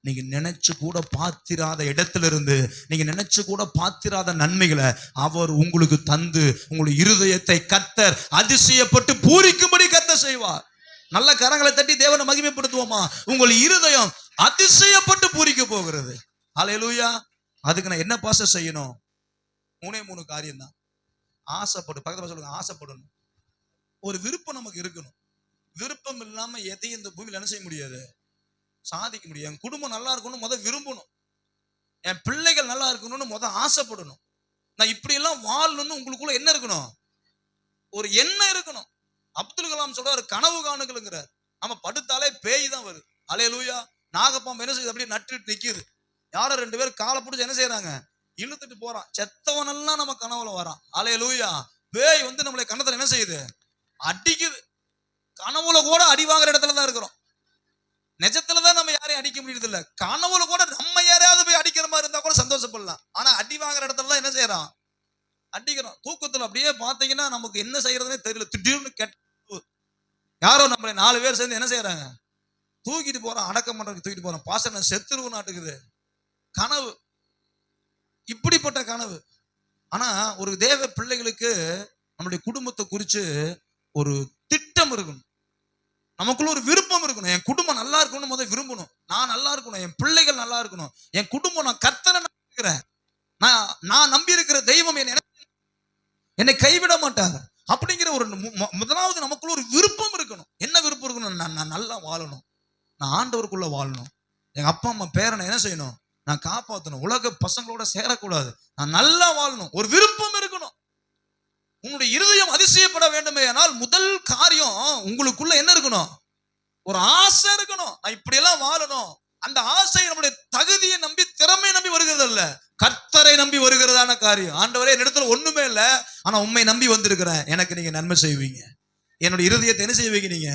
நீங்க நினைச்சு கூட பார்த்திராத இடத்துல இருந்து, நீங்க நினைச்சு கூட பார்த்திராத நன்மைகளை அவர் உங்களுக்கு தந்து உங்களுடைய இருதயத்தை கர்த்தர் அதிசயப்பட்டு பூரிக்கும்படி கர்த்தர் செய்வார். நல்ல கரங்களை தட்டி தேவனை மகிமைப்படுத்துவோமா? உங்கள் இருதயம் அதிசயப்பட்டு பூரிக்க போகிறது. அல்லேலூயா. அதுக்கு நான் என்ன பாச செய்யணும்? 3 காரியம் தான். ஆசைப்படு. பக்கத்துல சொல்லுங்க, ஆசைப்படணும். ஒரு விருப்பம் நமக்கு இருக்கணும். விருப்பம் இல்லாம எதையும் இந்த பூமியில என்ன செய்ய முடியாது, சாதிக்க முடியாது. என் குடும்பம் நல்லா இருக்கணும், முதல் விரும்பணும். என் பிள்ளைகள் நல்லா இருக்கணும்னு ஆசைப்படணும். நான் இப்படி எல்லாம் வாழணும்னு உங்களுக்குள்ள என்ன இருக்கணும்? ஒரு எண்ணம் இருக்கணும். அப்துல் கலாம் சொல்றாரு, கனவு காணுங்கிறார். நம்ம படுத்தாலே பேய் தான் வருது. அல்லேலூயா. நாகப்பாம்பு என்ன செய்யுது? அப்படியே நட்டுட்டு நிக்குது. யாரோ 2 பேர் காலை பிடிச்சி என்ன செய்யறாங்க? இழுத்துட்டு போறான். செத்தவனெல்லாம் நம்ம கனவுல வரான். அல்லேலூயா. பேய் நம்மளை கண்ணத்துல என்ன செய்யுது? அடிக்குது. கனவுல கூட அடி வாங்குற இடத்துல தான் இருக்கிறோம். நிஜத்துலதான் நம்ம யாரையும் அடிக்க முடியறது இல்ல. கனவுல கூட நம்ம யாரையாவது போய் அடிக்கிற மாதிரி இருந்தா கூட சந்தோஷப்படலாம். ஆனா அடி வாங்குற இடத்துல தான் என்ன செய்யறோம்? அடிக்கிறோம். தூக்கத்துல அப்படியே பாத்தீங்கன்னா நமக்கு என்ன செய்யறதுனே தெரியல. திடீர்னு யாரோ நம்மளை 4 பேர் சேர்ந்து என்ன செய்யறாங்க? தூக்கிட்டு போறோம். அடக்கம் பண்றதுக்கு தூக்கிட்டு போறோம். பாசன செத்துருவு நாட்டுக்குது. கனவு, இப்படிப்பட்ட கனவு. ஆனா ஒரு தேவ பிள்ளைகளுக்கு நம்முடைய குடும்பத்தை குறிச்சு ஒரு திட்டம் இருக்கணும். நமக்குள்ள ஒரு விருப்பம் இருக்கணும். என் குடும்பம் நல்லா இருக்கணும்னு முதல்ல விரும்பணும். நான் நல்லா இருக்கணும், என் பிள்ளைகள் நல்லா இருக்கணும், என் குடும்பம், நான் கர்த்தரை நம்பியிருக்கிறேன், நான் நம்பி இருக்கிற தெய்வம் என்னை கைவிட மாட்டாங்க அப்படிங்கிற ஒரு முதலாவது நமக்குள்ள ஒரு விருப்பம் இருக்கணும். என்ன விருப்பம் இருக்கணும்? நான் நல்லா வாழணும், நான் ஆண்டவருக்குள்ள வாழணும், எங்க அப்பா அம்மா பேரனை என்ன செய்யணும்? நான் காப்பாற்றணும், உலக பசங்களோட சேரக்கூடாது, நான் நல்லா வாழணும். ஒரு விருப்பம் இருக்கணும். உங்களுடைய இருதயம் அதிசயப்பட வேண்டுமே ஆனால் முதல் காரியம் உங்களுக்குள்ள என்ன இருக்கணும்? ஒரு ஆசை இருக்கணும். நான் இப்படி எல்லாம் வாழணும். அந்த ஆசை நம்முடைய தகுதியை நம்பி, திறமை நம்பி வருகிறது அல்ல, கர்த்தரை நம்பி வருகிறதான காரியம். ஆண்டவரே, என்னிடத்துல ஒண்ணுமே இல்லை, ஆனா உண்மை நம்பி வந்திருக்கிறேன், எனக்கு நீங்க நன்மை செய்வீங்க, என்னுடைய இருதயத்தை என்ன செய்வீங்க? நீங்க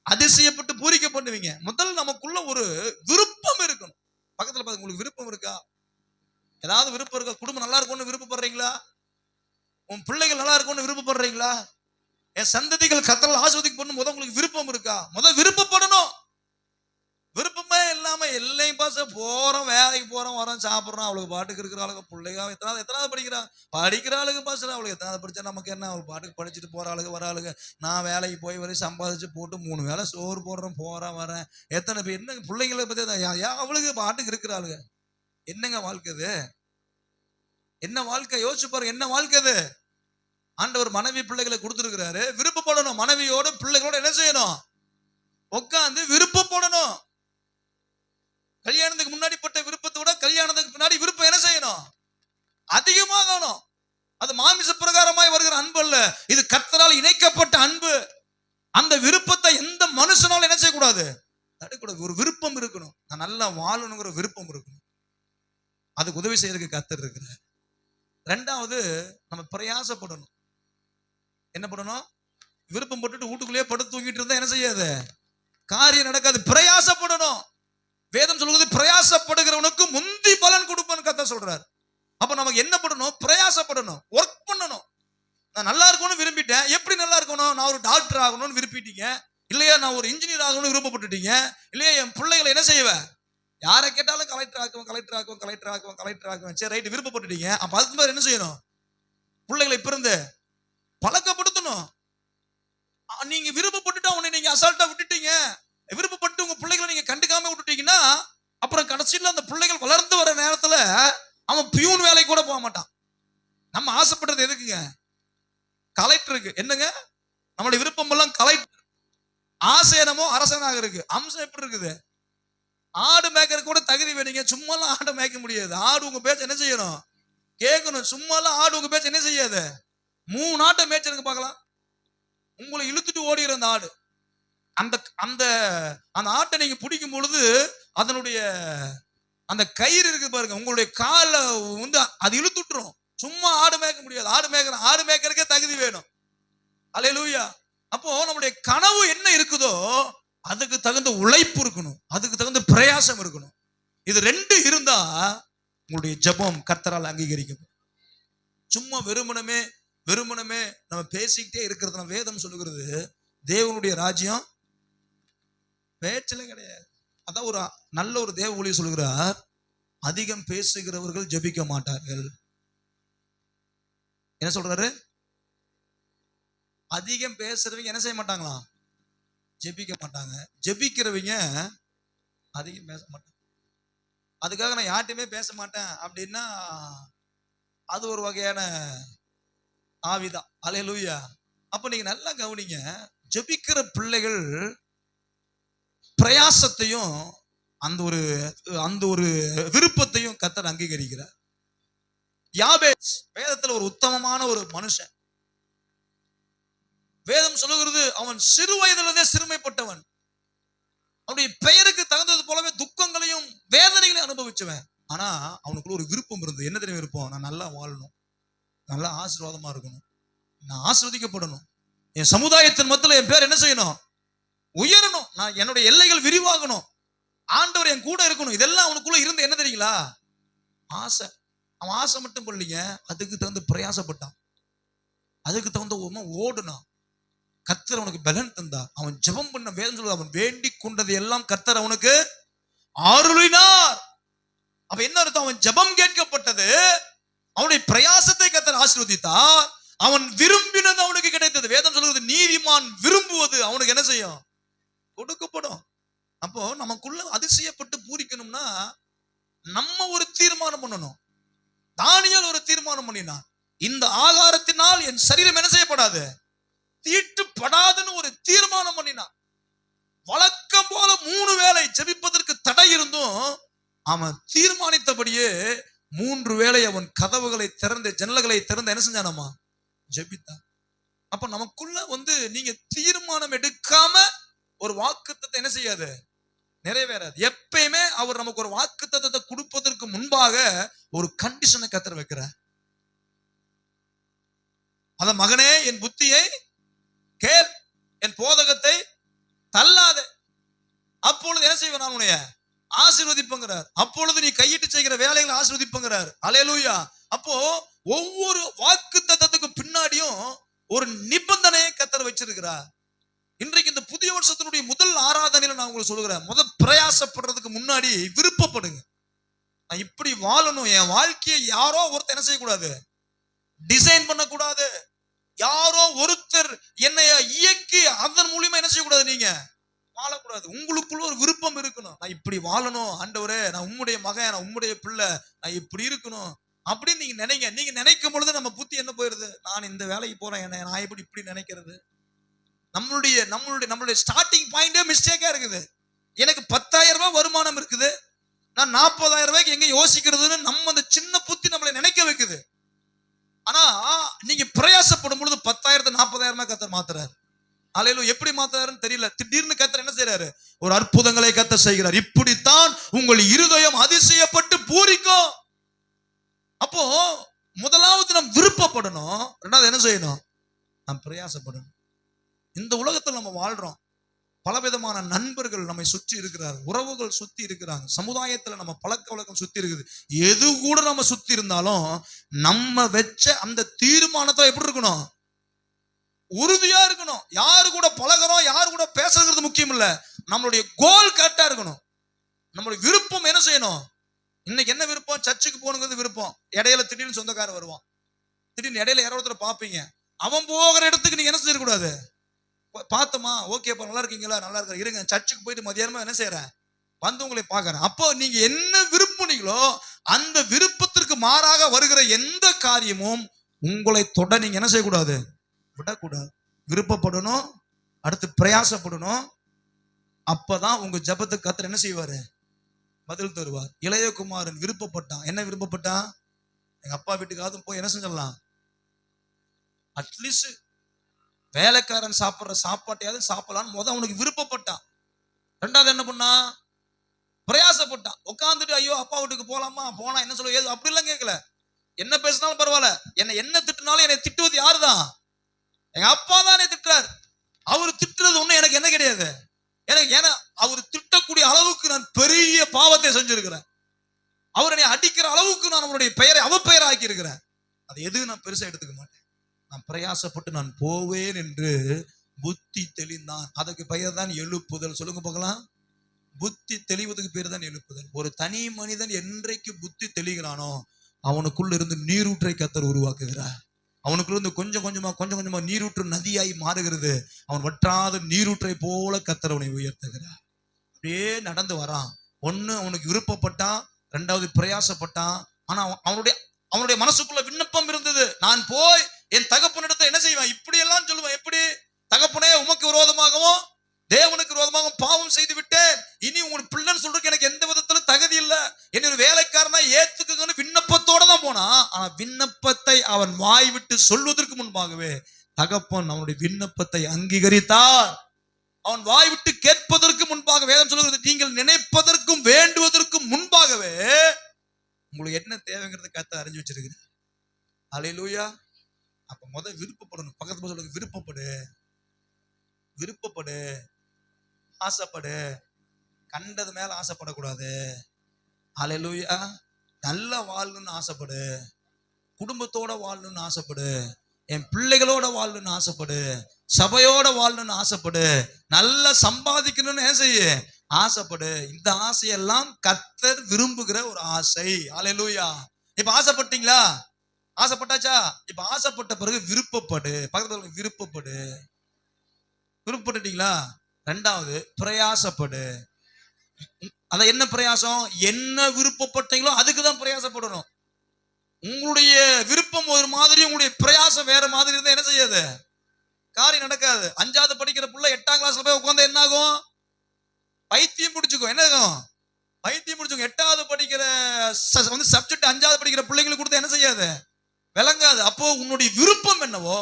அதிசயப்பட்டு பூரிக்க பண்ணுவீங்க. முதல் நமக்குள்ள ஒரு விருப்பம் இருக்கணும். பக்கத்துல பார்த்து, உங்களுக்கு விருப்பம் இருக்கா? ஏதாவது விருப்பம் இருக்கா? குடும்பம் நல்லா இருக்கும்னு விருப்பப்படுறீங்களா? உன் பிள்ளைகள் நல்லா இருக்கும்னு விருப்பப்படுறீங்களா? என் சந்ததிகள் கர்த்தரால் ஆசீர்வதிக்கப்படணும் உங்களுக்கு விருப்பம் இருக்கா? முதல் விருப்பப்படணும். விருப்பமே இல்லாம எல்லையும் பாச போறோம், வேலைக்கு போறோம், வரோம், சாப்பிட்றோம், அவளுக்கு பாட்டுக்கு இருக்கிற ஆளுங்க, பிள்ளைங்க எத்தனாவது படிக்கிற ஆளுங்க பாச, அவளுக்கு எத்தனாவது படிச்சா நமக்கு என்ன? அவள் பாட்டுக்கு படிச்சுட்டு போற ஆளுங்க வர ஆளுங்க. நான் வேலைக்கு போய் வரை சம்பாதிச்சு போட்டு 3 வேளை சோறு போடுறேன், போறேன் வரேன். எத்தனை பேர் என்னங்க பிள்ளைங்களை பத்தி அவளுக்கு பாட்டுக்கு இருக்கிற ஆளுங்க. என்னங்க வாழ்க்கை இது? என்ன வாழ்க்கை? யோசிச்சு பாருங்க, என்ன வாழ்க்கை இது? ஆண்டவர் மனைவி பிள்ளைகளை கொடுத்திருக்கிறாரு. விருப்பப்படணும். மனைவியோட பிள்ளைகளோட என்ன செய்யணும்? உட்கார்ந்து விருப்பப்படணும். கல்யாணத்துக்கு முன்னாடி பட்ட விருப்பத்தை விட கல்யாணத்துக்கு பின்னாடி விருப்பம் என்ன செய்யணும்? அதிகமாகணும். அது மாமிச பிரகாரமாய் வருகிற அன்பு அல்ல, இது கர்த்தரால் இணைக்கப்பட்ட அன்பு. அந்த விருப்பத்தை எந்த மனுஷனாலும் என்ன செய்யக்கூடாது? தடுக்கூடாது. ஒரு விருப்பம் இருக்கணும். நான் நல்லா வாழணுங்கிற விருப்பம் இருக்கணும். அதுக்கு உதவி செய்யறதுக்கு கர்த்தர் இருக்கிறார். 2வது, நம்ம பிரயாசப்படணும். என்ன பண்ணணும்? விருப்பம் போட்டுட்டு வீட்டுக்குள்ளேயே படுத்து தூங்கிட்டு இருந்தா என்ன செய்யாது? காரியம் நடக்காது. பிரயாசப்படணும். வேதம் சொல்லுவது, பிரயாசப்படுகிறவனுக்கு முந்தி பலன் கொடுப்பேன்னு கர்த்தர் சொல்றாரு. அப்ப நமக்கு என்ன பண்ணணும்? பிரயாசப்படணும், ஒர்க் பண்ணணும். நான் நல்லா இருக்கணும்னு விரும்பிட்டேன். எப்படி நல்லா இருக்கணும்? நான் ஒரு டாக்டர் ஆகணும்னு விரும்பிட்டீங்க, இல்லையா நான் ஒரு இன்ஜினியர் ஆகணும்னு விருப்பப்பட்டுட்டீங்க, இல்லையா என் பிள்ளைகளை என்ன செய்வேன்? யாரை கேட்டாலும் கலெக்டர் ஆக்குவேன், கலெக்டர் ஆக்குவேன், கலெக்டர் ஆக்குவேன், கலெக்டர் ஆக்குவேன். சரி, ரைட், விருப்பப்பட்டுட்டீங்க. அப்ப அதுக்கு மாதிரி என்ன செய்யணும்? பிள்ளைகளை இப்ப இருந்து பழக்கப்படுத்தணும். நீங்க விருப்பப்பட்டுட்டா உன்னை நீங்க அசால்ட்டா விட்டுட்டீங்க. விருப்பப்பட்டு உங்க பிள்ளைகளை நீங்க கண்டுக்காம விட்டுட்டீங்கன்னா, அப்புறம் கடைசியில் அந்த பிள்ளைகள் வளர்ந்து வர நேரத்துல அவன் பியூன் வேலைக்கு கூட போக மாட்டான். நம்ம ஆசைப்படுறது எதுக்குங்க? கலெக்டருக்கு. என்னங்க நம்மளுடைய விருப்பம் எல்லாம் கலெக்டர். ஆசை என்னமோ அரசனாக இருக்கு. அம்சம் எப்படி இருக்குது? ஆடு மேய்க்கிற கூட தகுதி வேணுங்க. சும்மாலாம் ஆடு மேய்க்க முடியாது. ஆடு உங்க பேச்சு என்ன செய்யணும்? கேட்கணும். சும்மாலாம் ஆடு உங்க பேச்சு என்ன செய்யாது? 3 ஆட்டை மேய்ச்சிருங்க பார்க்கலாம். உங்களை இழுத்துட்டு ஓடிற அந்த ஆடு, அந்த அந்த அந்த ஆட்டை நீங்க பிடிக்கும் பொழுது அதனுடைய அந்த கயிறு இருக்கு பாருங்க, உங்களுடைய கால அது இழுத்துட்டுரும். சும்மா ஆடு மேய்க்க முடியாது. ஆடு மேய்க்கிறதுக்கே தகுதி வேணும். அல்லேலூயா. அப்போ நம்முடைய கனவு என்ன இருக்குதோ அதுக்கு தகுந்த உழைப்பு இருக்கணும், அதுக்கு தகுந்த பிரயாசம் இருக்கணும். இது 2 இருந்தா உங்களுடைய ஜெபம் கர்த்தரால் அங்கீகரிக்கும். சும்மா வெறுமனமே நம்ம பேசிக்கிட்டே இருக்கிறது வேதம் சொல்லுகிறது. தேவனுடைய ராஜ்யம் பேச்சில கிடையாது. அதான் ஒரு நல்ல ஒரு தேவ ஊழியர் சொல்லுகிறார், அதிகம் பேசுகிறவர்கள் ஜெபிக்க மாட்டார்கள். என்ன சொல்றாரு? அதிகம் பேசுறவங்க என்ன செய்ய மாட்டாங்களா? ஜெபிக்க மாட்டாங்க. ஜெபிக்கிறவங்க அதிகம் பேச மாட்டாங்க. அதுக்காக நான் யார்ட்டையுமே பேச மாட்டேன் அப்படின்னா அது ஒரு வகையான ஆவிதான். அல்லேலூயா. அப்ப நீங்க நல்லா கவனிங்க. ஜெபிக்கிற பிள்ளைகள் பிரயாசத்தையும் அந்த ஒரு விருப்பத்தையும் கர்த்தர் அங்கீகரிக்கிறார். யாபேஸ் வேதத்துல ஒரு உத்தமமான ஒரு மனுஷன். வேதம் சொல்லுகிறது அவன் சிறு வயதிலிருந்தே சிறுமைப்பட்டவன். அவனுடைய பெயருக்கு தகுந்தது போலவே துக்கங்களையும் வேதனைகளையும் அனுபவிச்சவன். ஆனா அவனுக்குள்ள ஒரு விருப்பம் இருந்தது. என்ன தெரியும் விருப்பம்? நான் நல்லா வாழணும், நல்லா ஆசீர்வாதமா இருக்கணும், நான் ஆசீர்வதிக்கப்படணும், என் சமுதாயத்தின் மத்தியில என் பேர் என்ன செய்யணும்? உயரணும், நான் என்னுடைய எல்லைகள் விரிவாகணும், ஆண்டவர் என் கூட இருக்கணும். இதெல்லாம் அவனுக்குள்ள இருந்து என்ன தெரியுங்களா? ஆசை. அவன் ஆசை மட்டும் பண்ணலீங்க, அதுக்கு தகுந்த பிரயாசப்பட்டான், அதுக்கு தகுந்த ஓடுனான். கர்த்தர் அவனுக்கு பலன் தந்தார். அவன் ஜெபம் பண்ண வேதம் சொல்லுது, அவன் வேண்டிக் கொண்டது எல்லாம் கர்த்தர் அவனுக்கு அருளினார். அப்ப என்ன அர்த்தம்? அவன் ஜெபம் கேட்கப்பட்டது, அவனுடைய பிரயாசத்தை கர்த்தர் ஆசீர்வதித்தார், அவன் விரும்பினது அவனுக்கு கிடைத்தது. வேதம் சொல்லுகிறது நீதிமான் விரும்புவது அவனுக்கு என்ன செய்யும்? கொடுக்கப்படும். அப்போ நமக்குள்ள அதிசயப்பட்டு பூரிக்கணும்னா நம்ம ஒரு தீர்மானம் பண்ணணும். தானியேல் ஒரு தீர்மானம் பண்ணினான், இந்த ஆகாரத்தினால் என் சரீரம் என்ன செய்யப்படாது? தீட்டுப்படாதுன்னு ஒரு தீர்மானம் பண்ணினான். வழக்கம் போல 3 வேளை ஜெபிப்பதற்கு தடை இருந்தும் அவன் தீர்மானித்தபடியே 3 வேளை அவன் கதவுகளை திறந்து ஜன்னல்களை திறந்து என்ன செஞ்சானமா? ஜெபித்தான். அப்ப நமக்குள்ள நீங்க தீர்மானம் எடுக்காம ஒரு வாக்குத்தத்தத்தை என்ன செய்யாது? நிறைவேறாது. எப்பயுமே அவர் நமக்கு ஒரு வாக்குத்தத்தத்தை கொடுப்பதற்கு முன்பாக ஒரு கண்டிஷனை கர்த்தர் வைக்கிறார். அத மகனே என் புத்தியை கேள், என் போதகத்தை தள்ளாதே, அப்பொழுது என்ன செய்வேன்? நான் உன்னைய ஆசீர்வதிப்பங்கிறார். அப்பொழுது நீ கையிட்டு செய்கிற வேலைகளை ஆசீர்வதிப்பங்கிறார். அல்லேலூயா. அப்போ ஒவ்வொரு வாக்குத்தத்தத்துக்கு பின்னாடியும் ஒரு நிபந்தனையை கர்த்தர் வச்சிருக்கிறார். இன்றைக்கு இந்த புதிய வருஷத்தினுடைய முதல் ஆராதனையில நான் உங்களுக்கு சொல்லுகிறேன், முதல் பிரயாசப்படுறதுக்கு முன்னாடி விருப்பப்படுங்க. நான் இப்படி வாழணும், என் வாழ்க்கையை யாரோ ஒருத்தர் என்ன செய்யக்கூடாது? டிசைன் பண்ணக்கூடாது. யாரோ ஒருத்தர் என்னை இயக்கி அதன் மூலியமா என்ன செய்யக்கூடாது? நீங்க வாழக்கூடாது. உங்களுக்குள்ள ஒரு விருப்பம் இருக்கணும். நான் இப்படி வாழணும் ஆண்டவரே, நான் உம்முடைய மகன், நான் உம்முடைய பிள்ளை, நான் இப்படி இருக்கணும் அப்படின்னு நீங்க நினைங்க. நீங்க நினைக்கும் பொழுது நம்ம புத்தி என்ன போயிருது? நான் இந்த வேலைக்கு போறேன், என்ன நான் இப்படி நினைக்கிறது. நம்மளுடைய ஸ்டார்டிங் பாயிண்டே மிஸ்டேக்கா இருக்குது. எனக்கு 10,000 ரூபாய் வருமானம் இருக்குது, நான் 40,000 ரூபாய்க்கு எங்க யோசிக்கிறதுன்னு நம்ம அந்த சின்ன புத்தி நம்மளை நினைக்க வைக்குது. ஆனா நீங்க பிரயாசப்படும் பொழுது 10,000 40,000 கர்த்தர் மாத்துறாரு. அல்லேலூயா. எப்படி மாத்துறாருன்னு தெரியல. திடீர்னு கர்த்தர் என்ன செய்யறாரு? ஒரு அற்புதங்களை கர்த்தர் செய்கிறார். இப்படித்தான் உங்கள் இருதயம் அதிசயப்பட்டு பூரிக்கும். அப்போ முதலாவது நாம் விருப்பப்படணும், ரெண்டாவது என்ன செய்யணும்? நாம் பிரயாசப்படணும். இந்த உலகத்தில் நம்ம வாழ்றோம், பலவிதமான நண்பர்கள் நம்மை சுற்றி இருக்கிறார், உறவுகள் சுத்தி இருக்கிறாங்க, சமுதாயத்துல நம்ம பழக்க வழக்கம் சுத்தி இருக்குது. எது கூட நம்ம சுத்தி இருந்தாலும் நம்ம வச்ச அந்த தீர்மானத்தை எப்படி இருக்கணும்? உறுதியா இருக்கணும். யாரு கூட பழகிறோம், யாரு கூட பேசுறது முக்கியம் இல்ல, நம்மளுடைய கோல் கரெக்டா இருக்கணும். நம்மளுடைய விருப்பம் என்ன செய்யணும்? இன்னைக்கு என்ன விருப்பம்? சர்ச்சுக்கு போகணுங்கிறது விருப்பம். இடையில திடீர்னு சொந்தக்காரர் வருவான், திடீர்னு இடையில யாரோ ஒருத்தர் பார்ப்பீங்க, அவன் போகிற இடத்துக்கு நீங்க என்ன செய்யக்கூடாது? பார்த்தோமா, ஓகேப்பா, நல்லா இருக்கீங்களா? நல்லா இருக்க, இருங்க, சர்ச்சுக்கு போயிட்டு மதியானமா என்ன செய்யறேன்? வந்து உங்களை பார்க்கறேன். அப்போ நீங்க என்ன விருப்பீங்களோ அந்த விருப்பத்திற்கு மாறாக வருகிற எந்த காரியமும் உங்களை தொட நீங்க என்ன செய்யக்கூடாது? விடக்கூடாது. விருப்பப்படணும், அடுத்து பிரயாசப்படணும். அப்பதான் உங்க ஜெபத்துக்கு கர்த்தர் என்ன செய்வாரு? பதில் தருவார். இளையகுமாரன் விருப்பப்பட்டான். என்ன விருப்பப்பட்டான்? எங்க அப்பா வீட்டுக்காவது போய் என்ன செஞ்சிடலாம், அட்லீஸ்ட் வேலைக்காரன் சாப்பிடுற சாப்பாட்டையாவது சாப்பிடலான்னு அவனுக்கு விருப்பப்பட்டான். ரெண்டாவது என்ன பண்ணா? பிரயாசப்பட்டான். உட்காந்துட்டு ஐயோ அப்பா வீட்டுக்கு போலாமா, போனா என்ன சொல்ல ஏது அப்படி எல்லாம் கேட்கல. என்ன பேசினாலும் பரவாயில்ல, என்ன திட்டுனாலும் என்னை திட்டுவது யாருதான்? எங்க அப்பா தான் திட்டுறாரு. அவரு திட்டுறது ஒண்ணு எனக்கு என்ன கிடையாது. ஏன்னா அவர் திட்டக்கூடிய அளவுக்கு நான் பெரிய பாவத்தை செஞ்சிருக்கிறேன். அவர் என்னை அடிக்கிற அளவுக்கு நான் அவருடைய பெயரை அவப்பெயர் ஆக்கி இருக்கிறேன். அது எது நான் பெருசா எடுத்துக்க மாட்டேன். நான் பிரயாசப்பட்டு நான் போவேன் என்று புத்தி தெளிந்தான். அதுக்கு பெயர் தான் எழுப்புதல். சொல்லுங்க பார்க்கலாம். புத்தி தெளிவதுக்கு பேர் தான் எழுப்புதல். ஒரு தனி மனிதன் என்றைக்கு புத்தி தெளிகிறானோ அவனுக்குள்ள இருந்து நீரூற்றை கர்த்தர் உருவாக்குகிறார். அவனுக்குள்ள இருந்து கொஞ்சம் கொஞ்சமா நீரூற்று நதியாய் மாறுகிறது. அவன் வற்றாத நீரூற்றை போல கர்த்தர் அவனை உயர்த்துகிறார். அப்படியே நடந்து வரான். ஒண்ணு அவனுக்கு விருப்பப்பட்டான், ரெண்டாவது பிரயாசப்பட்டான். ஆனா அவனுடைய மனசுக்குள்ள விண்ணப்பம் இருந்தது. நான் போய் என் தகப்பனிடத்தை என்ன செய்வேன்? இப்படி எல்லாம் சொல்லுவேன். எப்படி? தகப்பனே, உமக்கு விரோதமாகவும் தேவனுக்கு விரோதமாகவும் பாவம் செய்து விட்டேன், இனி உங்க பிள்ளைன்னு சொல்றதுக்கு எனக்கு எந்த என்ன ஒரு வேலைக்காரனா ஏத்துக்குங்கன்னு விண்ணப்பத்தோட தான் போனான். ஆனா விண்ணப்பத்தை அவன் வாய் விட்டு சொல்வதற்கு முன்பாகவே தகப்பன் அவனுடைய விண்ணப்பத்தை அங்கீகரித்தார். அவன் வாய் விட்டு கேட்பதற்கு முன்பாக வேதம் சொல்லுகிறது, நீங்கள் நினைப்பதற்கும் வேண்டுவதற்கும் முன்பாகவே உங்களுக்கு என்ன தேவைங்கிறத கர்த்தர் அறிஞ்சு வச்சிருக்கிறார். அல்லேலூயா. அப்ப முதல்ல விருப்பப்படணும். பக்கத்துல சொல்லுங்க, விருப்பப்படு, விருப்பப்படு, ஆசைப்படு. கண்டது மேல ஆசைப்படக்கூடாது. அல்லேலூயா. நல்ல வாழணும்னு ஆசைப்படு, குடும்பத்தோட வாழணும்னு ஆசைப்படு, என் பிள்ளைகளோட வாழணும்னு ஆசைப்படு, சபையோட வாழணும்னு ஆசைப்படு, நல்லா சம்பாதிக்கணும்னு செய்ய ஆசைப்படு. இந்த ஆசையெல்லாம் கர்த்தர் விரும்புகிற ஒரு ஆசை. அல்லேலூயா. இப்ப ஆசைப்பட்டீங்களா? ஆசைப்பட்டாச்சா? இப்ப ஆசைப்பட்ட பிறகு விருப்பப்படு. பக்கத்துல விருப்பப்படு. விருப்பப்பட்டுட்டீங்களா? ரெண்டாவது பிரயாசப்படு. அத என்ன பிரயாசம்? என்ன விருப்பப்பட்டீங்களோ அதுக்குதான் பிரயாசப்படணும். உங்களுடைய விருப்பம் ஒரு மாதிரி, உங்களுடைய பிரயாசம் வேற மாதிரி இருந்தா என்ன செய்யாது? காரியம் நடக்காது. 5வது படிக்கிற புள்ள 8ஆம் கிளாஸ்ல போய் உட்கார்ந்து என்ன ஆகும்? பைத்தியம் பிடிச்சுக்கும். என்ன ஆகும்? பைத்தியம் பிடிச்சுக்கும். 8வது படிக்கிற சப்ஜெக்ட் 5வது படிக்கிற பிள்ளைங்களுக்கு கொடுத்தா என்ன செய்யாது? விளங்காது. அப்போ உன்னுடைய விருப்பம் என்னவோ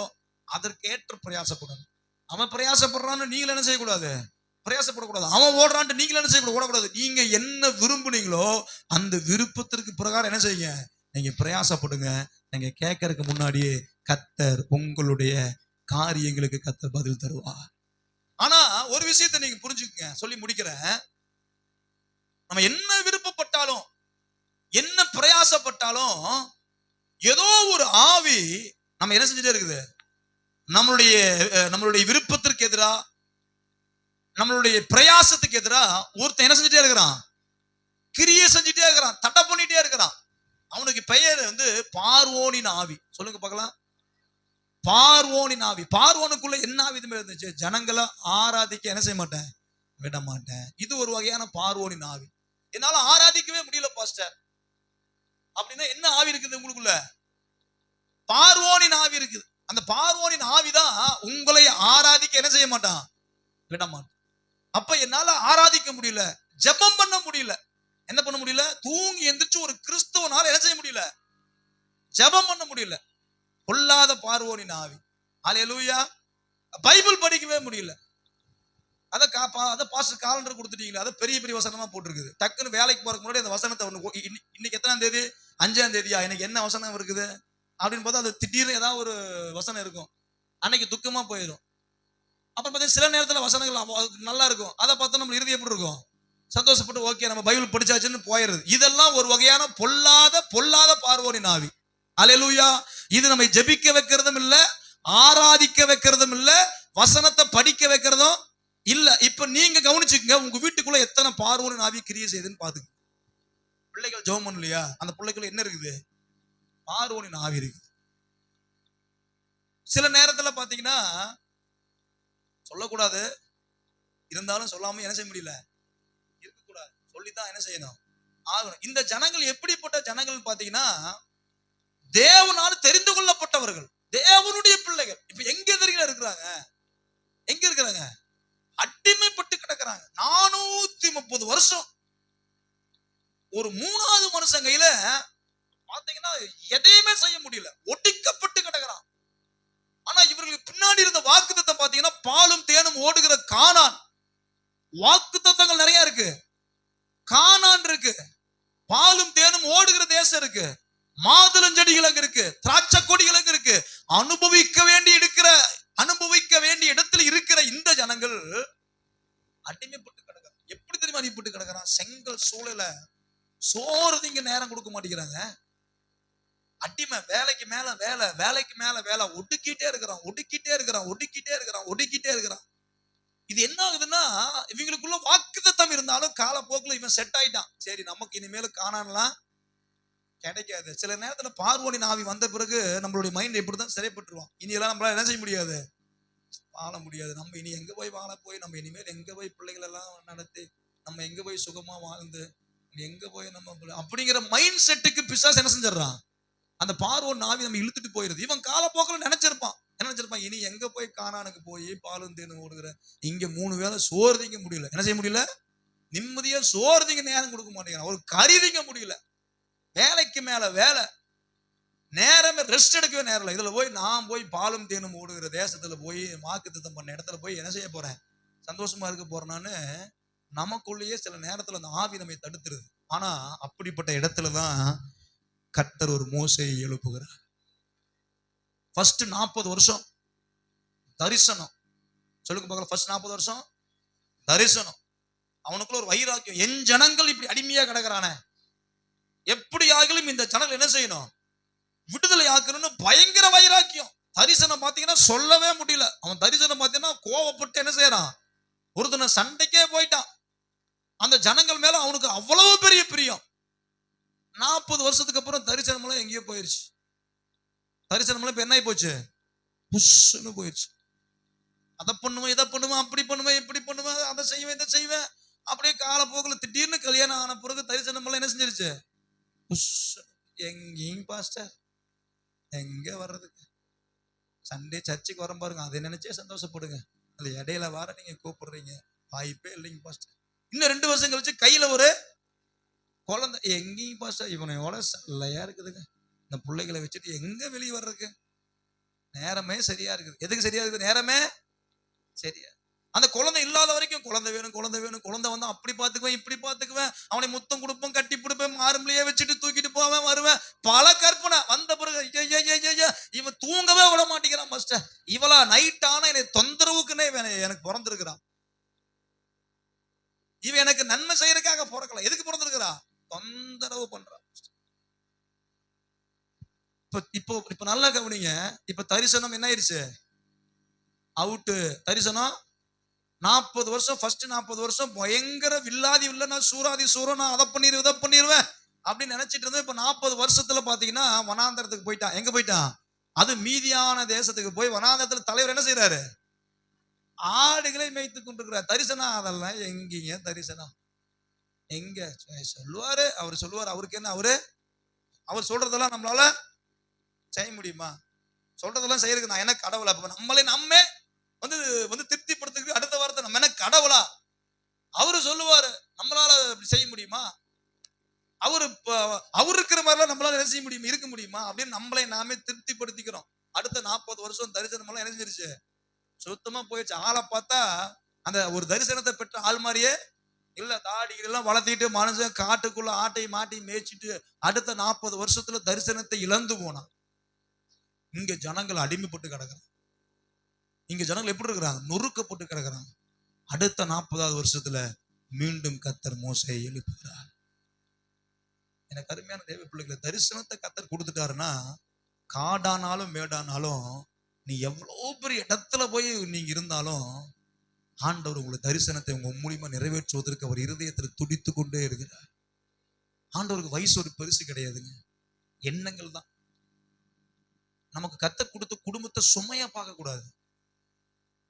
அதற்கேற்ற பிரயாசப்படணும். அவன் பிரயாசப்படுறான்னு நீங்களும் என்ன செய்யக்கூடாது? பிரயாசப்படக்கூடாது. அவன் ஓடுறான்ட்டு நீங்களும் என்ன செய்யக்கூடாது? ஓடக்கூடாது. நீங்க என்ன விரும்புனீங்களோ அந்த விருப்பத்திற்கு பிரகாரம் என்ன செய்யுங்க? நீங்க பிரயாசப்படுங்க. நீங்க கேட்கறதுக்கு முன்னாடியே கர்த்தர் உங்களுடைய காரியங்களுக்கு கர்த்தர் பதில் தருவார். ஆனா ஒரு விஷயத்தை நீங்க புரிஞ்சுக்கங்க, சொல்லி முடிக்கிறேன். நம்ம என்ன விருப்பப்பட்டாலும் என்ன பிரயாசப்பட்டாலும் ஏதோ ஒரு ஆவி நம்ம என்ன செஞ்சுட்டே இருக்குது? நம்மளுடைய விருப்பத்திற்கு எதிரா, நம்மளுடைய பிரயாசத்துக்கு எதிரா ஒருத்தன் என்ன செஞ்சுட்டே இருக்கிறான்? கிரியை செஞ்சுட்டே இருக்கிறான், தடை பண்ணிட்டே இருக்கிறான். அவனுக்கு பெயர் பார்வோனின் ஆவி. சொல்லுங்க பார்க்கலாம். பார்வோனின் ஆவி. பார்வோனுக்குள்ள என்ன ஆவி இருந்துச்சு? ஜனங்களை ஆராதிக்க என்ன செய்ய மாட்டேன், விட மாட்டேன். இது ஒரு வகையான பார்வோனின் ஆவி. என்னால ஆராதிக்கவே முடியல பாஸ்டர் அப்படின்னா என்ன ஆவி இருக்குது உங்களுக்குள்ள? பார்வோனின் ஆவி இருக்குது. அந்த பார்வோனின் ஆவிதான் உங்களை ஆராதிக்க என்ன செய்ய மாட்டான், விட மாட்டான். அப்ப என்னால ஆராதிக்க முடியல, ஜெபம் பண்ண முடியல, என்ன பண்ண முடியல? தூங்கி எந்திரிச்சு ஒரு கிறிஸ்தவனால என்ன செய்ய முடியல? ஜெபம் பண்ண முடியல. கொல்லாத பார்வோனின் ஆவி. அல்லேலூயா. பைபிள் படிக்கவே முடியல. அத பாஸ்டர் காலண்டர் கொடுத்துட்டீங்களா? அது பெரிய பெரிய வசனமா போட்டிருக்குது. டக்குன்னு வேலைக்கு போறதுக்கு முன்னாடி அந்த வசனத்தை இன்னைக்கு எத்தனாம் தேதி? 5ஆம் தேதியா? எனக்கு என்ன வசனம் இருக்குது அப்படின்னு பார்த்தா அது திடீர்னு ஏதாவது ஒரு வசனம் இருக்கும். அன்னைக்கு துக்கமா போயிடும். அப்புறம் பார்த்தீங்கன்னா சில நேரத்தில் வசனங்கள் நல்லா இருக்கும். அதை பார்த்தா நம்ம இறுதி எப்படி இருக்கும்? சந்தோஷப்பட்டு ஓகே நம்ம பைபிள் படிச்சாச்சுன்னு போயிடுது. இதெல்லாம் ஒரு வகையான பொல்லாத பார்வோனின் ஆவி. அல்லேலூயா. இது நம்மை ஜெபிக்க வைக்கிறதும் இல்ல, ஆராதிக்க வைக்கிறதும் இல்ல, வசனத்தை படிக்க வைக்கிறதும் இல்ல. இப்ப நீங்க கவனிச்சுக்கங்க, உங்க வீட்டுக்குள்ள எத்தனை பார்வோனின் ஆவி கிரியை செய்யுதுன்னு பாத்துங்க. பிள்ளைகள் ஜெபம் பண்ணலையா? அந்த பிள்ளைக்குள்ள என்ன இருக்குது? பார்வோனின் ஆவி இருக்குது. சில நேரத்துல பாத்தீங்கன்னா சொல்லக்கூடாது, இருந்தாலும் சொல்லாம என்ன செய்ய முடியல, இருக்கக்கூடாது, சொல்லித்தான் என்ன செய்யணும், ஆகணும். இந்த ஜனங்கள் எப்படிப்பட்ட ஜனங்கள் பாத்தீங்கன்னா தேவனால் தெரிந்து கொள்ளப்பட்டவர்கள், தேவனுடைய பிள்ளைகள். இப்ப எங்க இருக்கிறாங்க? எங்க இருக்கிறாங்க? அடிமைப்பட்டு கிடக்கிறாங்க. 430 வருஷம் ஒரு 3வது மனுஷன் கையில பாத்தீங்கன்னா எதையுமே செய்ய முடியல, ஒடுக்கப்பட்டு கிடக்கிறான். ஆனா இவர்களுக்கு பின்னாடி இருந்த வாக்குத்தத்தம் பாத்தீங்கன்னா பாலும் தேனும் ஓடுகிற கானான். வாக்குத்தத்தங்கள் நிறைய இருக்கு. கானான் இருக்கு, பாலும் தேனும் ஓடுகிற தேசம் இருக்கு, மாதுளஞ்செடிகள் அங்க இருக்கு, திராட்சை கொடிகள் அங்க இருக்கு. அனுபவிக்க வேண்டிய இடத்துல இருக்கிற இந்த ஜனங்கள் அடிமைப்பட்டு கிடக்கிறாங்க. எப்படி தெரியுமா அடிமைப்பட்டு கிடக்கிறான்? செங்கல் சூழல சோறு திங்க நேரம் கொடுக்க மாட்டேங்கிறாங்க. அடிமை, வேலைக்கு மேல வேலை, வேலைக்கு மேல வேலை, ஒடுக்கிட்டே இருக்கிறான். இது என்ன ஆகுதுன்னா இவங்களுக்குள்ள வாக்குத்தத்தம் இருந்தாலும் காலப்போக்குல இவன் செட் ஆயிட்டான். சரி நமக்கு இனிமேல் காணான்லாம் கிடைக்காது. சில நேரத்துல பார்வோனின் ஆவி வந்த பிறகு நம்மளுடைய மைண்ட் எப்படிதான் சிறைப்பட்டுருவான். இனி எல்லாம் நம்மளால என்ன செய்ய முடியாது, வாழ முடியாது. நம்ம இனி எங்க போய் வாழ போய், நம்ம இனிமேல் எங்க போய் பிள்ளைகள் எல்லாம் நடத்தி, நம்ம எங்க போய் சுகமா வாழ்ந்து, எங்க போய் நம்ம அப்படிங்கிற மைண்ட் செட்டுக்கு பிசாசு என்ன செஞ்சிடறான்? அந்த பார்வோன் ஆவி நம்ம இழுத்துட்டு போயிருது. இவன் காலப்போக்கில் நினைச்சிருப்பான், என்ன நினைச்சிருப்பான், இனி எங்க போய் கானானுக்கு போய் பாலும் தேனும் ஓடுகிற, இங்க 3 வேளை சோறு திங்க முடியல, என்ன செய்ய முடியல, நிம்மதியா சோறுதிங்க நேரம் கொடுக்க மாட்டேங்கிறான். ஒரு கருதிங்க முடியல, வேலைக்கு மேல வேலை, நேரமே ரெஸ்ட் எடுக்கவே நேரம் இல்லை. இதுல போய் நான் போய் பாலும் தேனும் ஓடுகிற தேசத்துல போய் வாக்குத்தத்தம் பண்ண இடத்துல போய் என்ன செய்ய போறேன், சந்தோஷமா இருக்க போறேன்னு நமக்குள்ளேயே சில நேரத்துல அந்த ஆவி நம்மை தடுத்துருது. ஆனா அப்படிப்பட்ட இடத்துலதான் கர்த்தர் ஒரு மோசையை எழுப்புகிறார். ஃபர்ஸ்ட் 40 வருஷம் தரிசனம். சொல்லுங்க பார்க்கலாம், ஃபர்ஸ்ட் 40 வருஷம் தரிசனம். அவனுக்குள்ள ஒரு வைராக்கியம், என் ஜனங்கள் இப்படி அடிமையா கிடக்குறானே, எப்படி ஆகிலும் இந்த ஜனங்கள் என்ன செய்யணும், விடுதலை ஆக்கணும்னு பயங்கர வைராக்கியம். தரிசனம் பாத்தீங்கன்னா சொல்லவே முடியல. அவன் தரிசனம் பாத்தீங்கன்னா கோவப்பட்டு என்ன செய்யறான், ஒருத்தனை சண்டைக்கே போயிட்டான். அந்த ஜனங்கள் மேல அவனுக்கு அவ்வளவு பெரிய பிரியம். 40 வருஷத்துக்கு அப்புறம் தரிசனம் எல்லாம் எங்கேயோ போயிருச்சு. தரிசனம் எல்லாம் இப்ப என்ன ஆகி போச்சு, புஷ்ன்னு போயிருச்சு. அதை பண்ணுவேன், இதை பண்ணுவேன், அப்படி பண்ணுவேன், இப்படி பண்ணுவேன், அதை செய்வேன், இதை செய்வேன். அப்படியே காலப்போக்கில் திடீர்னு கல்யாணம் ஆன பிறகு தரிசனம் எல்லாம் என்ன செஞ்சிருச்சு, புஷ். எங்கேயும் பாஸ்டர் எங்க வர்றதுக்கு, சண்டே சர்ச்சுக்கு வர பாருங்க, அதை நினைச்சே சந்தோஷப்படுங்க. அது இடையில வார நீங்க கூப்பிடுறீங்க, வாய்ப்பே இல்லைங்க பாஸ்டர். இன்னும் 2 வருஷம் கழிச்சு கையில ஒரு குழந்தை, எங்கேயும் பாஸ்டர் இவனையோட சல்லையா இருக்குதுங்க. இந்த பிள்ளைகளை வச்சுட்டு எங்க வெளியே வர்றதுக்கு நேரமே சரியா இருக்குது. எதுக்கு சரியா இருக்குது, நேரமே சரியா. அந்த குழந்தை இல்லாத வரைக்கும் குழந்தை வேணும், குழந்தை வேணும், குழந்தை வந்து அப்படி பாத்துக்குவேன், இப்படி பாத்துக்குவேன், அவனை முத்தம் கொடுப்பேன், கட்டி பிடிப்பேன், மாறுமலையே வச்சுட்டு தூக்கிட்டு போவேன், வருவேன், பல கற்பனை. வந்த பிறகு இவன் தூங்கவே விட மாட்டேங்கிறான் மாஸ்டர். இவளா நைட் ஆனா என்னை தொந்தரவுக்குன்னே எனக்கு பிறந்திருக்கிறான். இவன் எனக்கு நன்மை செய்யறதுக்காக பிறக்கல, எதுக்கு பிறந்திருக்கிறா, தொந்தரவு பண்றான். இப்ப நல்லா கவனிங்க. இப்ப தரிசனம் என்ன ஆயிடுச்சு, அவுட்டு. தரிசனம் 40 வருஷம், ஃபர்ஸ்ட் 40 வருஷம் பயங்கர வில்லாதி வில்லனா, சூராதி சூரனா, அதை பண்ணிடுவேன், இதை பண்ணிடுவேன் அப்படின்னு நினைச்சிட்டு இருந்தேன். இப்ப 40 வருஷத்துல பாத்தீங்கன்னா வனாந்தரத்துக்கு போயிட்டான். எங்க போயிட்டான், அது மீதியான தேசத்துக்கு போய் வனாந்தரத்துல தலைவர் என்ன செய்யறாரு, ஆடுகளை மேய்த்து கொண்டிருக்கிறார். தரிசனம் அதெல்லாம் எங்கீங்க தரிசனம், எங்க சொல்லுவாரு, அவர் சொல்லுவார், அவருக்கு என்ன, அவர் சொல்றதெல்லாம் நம்மளால செய்ய முடியுமா, சொல்றதெல்லாம் செய்யறதுக்கு நான் என்ன கடவுளா, நம்மளே நம்ம வந்து திருப்திப்படுத்துக்கு அடுத்த வாரத்தை நம்ம என்ன கடவுளா, அவரு சொல்லுவாரு, நம்மளால செய்ய முடியுமா, அவர் இருக்கிற மாதிரிலாம் நம்மளால என்ன செய்ய முடியுமா, இருக்க முடியுமா அப்படின்னு நம்மளை நாமே திருப்திப்படுத்திக்கிறோம். அடுத்த 40 வருஷம் தரிசனம் எல்லாம் என்ன செஞ்சிருச்சு, சுத்தமா போயிடுச்சு. ஆளை பார்த்தா அந்த ஒரு தரிசனத்தை பெற்ற ஆள் மாதிரியே இல்ல, தாடிகளெல்லாம் வளர்த்திட்டு மனுஷன் காட்டுக்குள்ள ஆட்டை மாட்டி மேய்ச்சிட்டு அடுத்த 40 வருஷத்துல தரிசனத்தை இழந்து போனான். இங்க ஜனங்கள் அடிமைப்பட்டு கிடக்குறாங்க. இங்க ஜனங்கள் எப்படி இருக்கிறாங்க, நொறுக்கப்பட்டு கிடக்குறாங்க. அடுத்த 40வது வருஷத்துல மீண்டும் கர்த்தர் மோசேயை எழுப்புகிறார். எனக்கு அருமையான தேவ பிள்ளைகளை, தரிசனத்தை கர்த்தர் கொடுத்துட்டாருன்னா காடானாலும் மேடானாலும் நீ எவ்வளவு பெரிய இடத்துல போய் நீங்க இருந்தாலும் ஆண்டவர் உங்களை தரிசனத்தை உங்க மூலியமா நிறைவேற்றுவதற்கு அவர் இருதயத்தில் துடித்து கொண்டே இருக்கிறார். ஆண்டவருக்கு வயசு ஒரு பெருசு கிடையாதுங்க, எண்ணங்கள் தான். நமக்கு கர்த்தர் கொடுத்த குடும்பத்தை சுமையா பார்க்க கூடாது,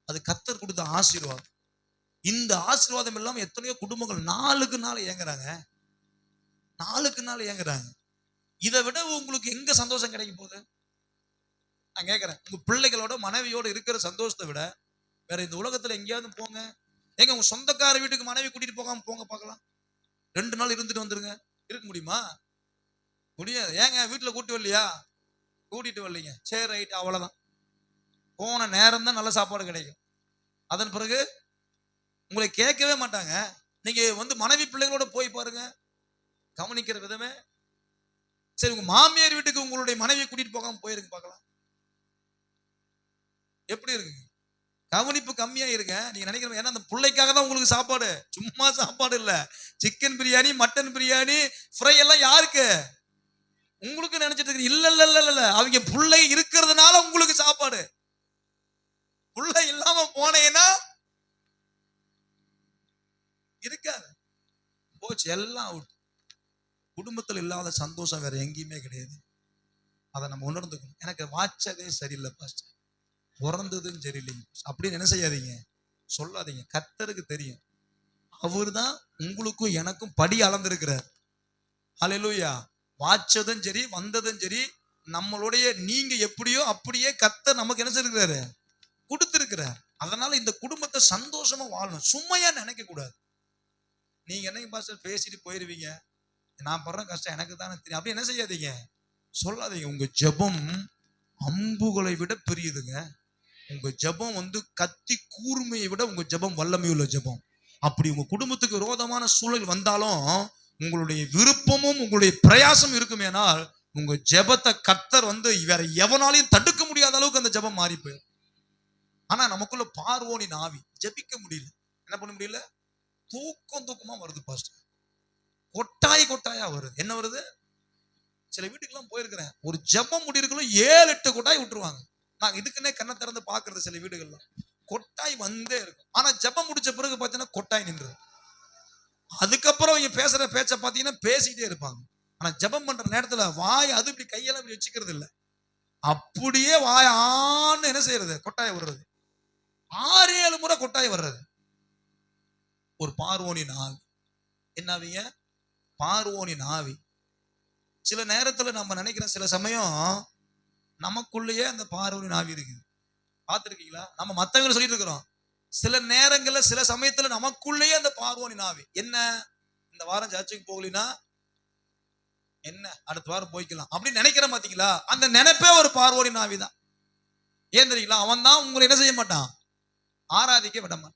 அது கர்த்தர் கொடுத்த ஆசீர்வாதம். இந்த ஆசீர்வாதம் இல்லாம எத்தனையோ குடும்பங்கள் நாளுக்கு நாள் ஏங்குறாங்க, நாளுக்கு நாள் ஏங்குறாங்க. இதை விட உங்களுக்கு எங்க சந்தோஷம் கிடைக்க போகுது? நான் கேட்கிறேன், உங்க பிள்ளைகளோட மனைவியோட இருக்கிற சந்தோஷத்தை விட வேற இந்த உலகத்துல எங்கேயாவது போங்க. எங்க உங்க சொந்தக்கார வீட்டுக்கு மனைவி கூட்டிட்டு போகாம போங்க பார்க்கலாம். 2 நாள் இருந்துட்டு வந்துருங்க, இருக்க முடியுமா? முடியாது. ஏங்க வீட்டுல கூட்டு வரலையா, கூட்டிட்டு வரலைங்க, சரி ரைட், அவ்வளவுதான். போன நேரம் தான் நல்ல சாப்பாடு கிடைக்கும். அதன் பிறகு உங்களை கேட்கவே மாட்டாங்க. நீங்க மனைவி பிள்ளைகளோட போய் பாருங்க, கவனிக்கிற விதமே. சரி, உங்க மாமியார் வீட்டுக்கு உங்களுடைய மனைவியை கூட்டிட்டு போகாம போயிருக்கு பார்க்கலாம், எப்படி இருக்கு? கவனிப்பு கம்மியா இருங்க. நீங்க நினைக்கிறீங்க ஏன்னா அந்த பிள்ளைக்காக தான் உங்களுக்கு சாப்பாடு, சும்மா சாப்பாடு இல்ல. Chicken biryani, mutton biryani, fry எல்லாம் யாருக்கு? உங்களுக்கு நினைச்சிட்டு இருக்கு. இல்ல இல்ல இல்ல இல்ல, அவங்க பிள்ளை இருக்கிறதுனால உங்களுக்கு சாப்பாடு. பிள்ளை இல்லாம போனேன்னா இருக்காது, போச்சு, எல்லாம் அவுட். குடும்பத்தில் இல்லாத சந்தோஷம் வேற எங்கேயுமே கிடையாது. அதை நம்ம உணர்ந்துக்கணும். எனக்கு வாச்சதே சரியில்லை பாஸ்டர், பிறந்ததும் சரியில்லைங்க அப்படின்னு என்ன செய்யாதீங்க, சொல்லாதீங்க. கர்த்தருக்கு தெரியும், அவரு தான் உங்களுக்கும் எனக்கும் படி அளந்திருக்கிறார். ஹல்லேலூயா. வாச்சதும் சரி வந்ததும் சரி நம்மளுடைய நீங்க எப்படியோ அப்படியே கர்த்தர் நமக்கு என்ன செய்திருக்கிறாரு, கொடுத்திருக்கிறார். அதனால இந்த குடும்பத்தை சந்தோஷமா வாழணும், சும்மையா நினைக்க கூடாது. நீங்க என்னைக்கு பாஸ்டர் பேசிட்டு போயிருவீங்க, நான் படுற கஷ்டம் எனக்கு தானே தெரியும், அப்படி என்ன செய்யாதீங்க, சொல்லாதீங்க. உங்க ஜெபம் அம்புகளை விட பெரியதுங்க. உங்க ஜெபம் கத்தி கூர்மையை விட உங்க ஜெபம் வல்லமை உள்ள ஜெபம். அப்படி உங்க குடும்பத்துக்கு விரோதமான சூழல் வந்தாலும் உங்களுடைய விருப்பமும் உங்களுடைய பிரயாசம் இருக்குமேனால் உங்க ஜெபத்தை கர்த்தர் வேற எவனாலையும் தடுக்க முடியாத அளவுக்கு அந்த ஜெபம் மாறி போயிடும். ஆனா நமக்குள்ள பார்வோனின் ஆவி, ஜெபிக்க முடியல, என்ன பண்ண முடியல, தூக்கமா வருது பாஸ்டர், கொட்டாயா வருது. என்ன வருது? சில வீட்டுக்கெல்லாம் போயிருக்கிறேன், ஒரு ஜெபம் முடியிருக்குள்ள 7-8 கொட்டாய் விட்டுருவாங்க. நான் இதுக்குன்னே கண்ணை திறந்து பாக்குறது, சில வீடுகள்லாம் கொட்டாய் வந்தே இருக்கும். ஆனா ஜெபம் முடிச்ச பிறகு பாத்தீங்கன்னா கொட்டாய் நின்று, அதுக்கப்புறம் இவங்க பேசுற பேச்ச பாத்தீங்கன்னா பேசிட்டே இருப்பாங்க. ஆனா ஜெபம் பண்ற நேரத்துல வாய் அது இப்படி கையெல்லாம் இப்படி வச்சுக்கிறது இல்லை, அப்படியே வாய் ஆன்னு என்ன செய்யறது, கொட்டாய் வர்றது. 6-7 முறை கொட்டாய் வர்றது. ஒரு பார்வோனின் ஆவி. என்னவிங்க? பார்வோனின் ஆவி. சில நேரத்துல நம்ம நினைக்கிறோம், சில சமயம் நமக்குள்ளேயே அந்த பார்வோனின் ஆவி இருக்குது. பார்த்துருக்கீங்களா? நம்ம மத்தவங்களை சொல்லிட்டு இருக்கிறோம், சில நேரங்கள்ல சில சமயத்துல நமக்குள்ளேயே அந்த பார்வோனின் ஆவி. என்ன, இந்த வாரம் சர்ச்சுக்கு போகலினா என்ன, அடுத்த வாரம் போய்க்கலாம் அப்படின்னு நினைக்கிறேன். பாத்தீங்களா? அந்த நினைப்பே ஒரு பார்வோனின் ஆவி தான். ஏன் தெரியுங்களா? அவன் தான் உங்களை என்ன செய்ய மாட்டான், ஆராதிக்க விட மாட்டான்.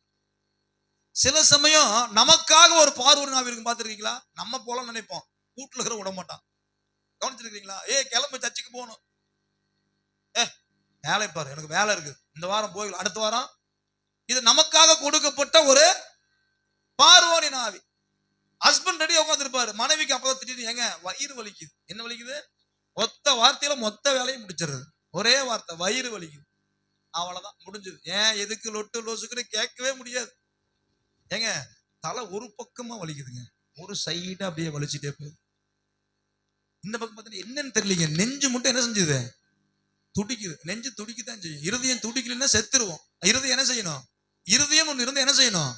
சில சமயம் நமக்காக ஒரு பார்வோனின் ஆவி இருக்கும். பார்த்துருக்கீங்களா? நம்ம போல நினைப்போம், வீட்டுல இருக்கிற விட மாட்டான். கவனிச்சிருக்கீங்களா? கிளம்பு சர்ச்சுக்கு போகணும், வேலை பாரு, எனக்கு வேலை இருக்கு, இந்த வாரம் போய்க்கலாம், அடுத்த வாரம். இது நமக்காக கொடுக்கப்பட்ட ஒரு பார்வோனின் ஆவி. ஹஸ்பண்ட் ரெடி உட்காந்துருப்பாரு, மனைவிக்கு அப்பதான் திடீர்னு ஏங்க வயிறு வலிக்குது. என்ன வலிக்குது? ஒத்த வார்த்தையில மொத்த வேலையும் முடிச்சிடுறது. ஒரே வார்த்தை, வயிறு வலிக்குது, அவ்வளவுதான், முடிஞ்சது. ஏன் எதுக்கு லொட்டு லோசுக்குன்னு கேட்கவே முடியாது. ஏங்க தலை ஒரு பக்கமா வலிக்குதுங்க, ஒரு சைடா அப்படியே வலிச்சுட்டே போகுது. இந்த பக்கம் பார்த்தீங்கன்னா என்னன்னு தெரியலீங்க, நெஞ்சு மட்டும் என்ன செஞ்சது, துடிக்குது. நெஞ்சு துடிக்குதான் செய்யும். இருதயம் துடிக்கலன்னா செத்துருவோம். இருதயம் என்ன செய்யணும், இருதயம் ஒண்ணு இருந்து என்ன செய்யணும்,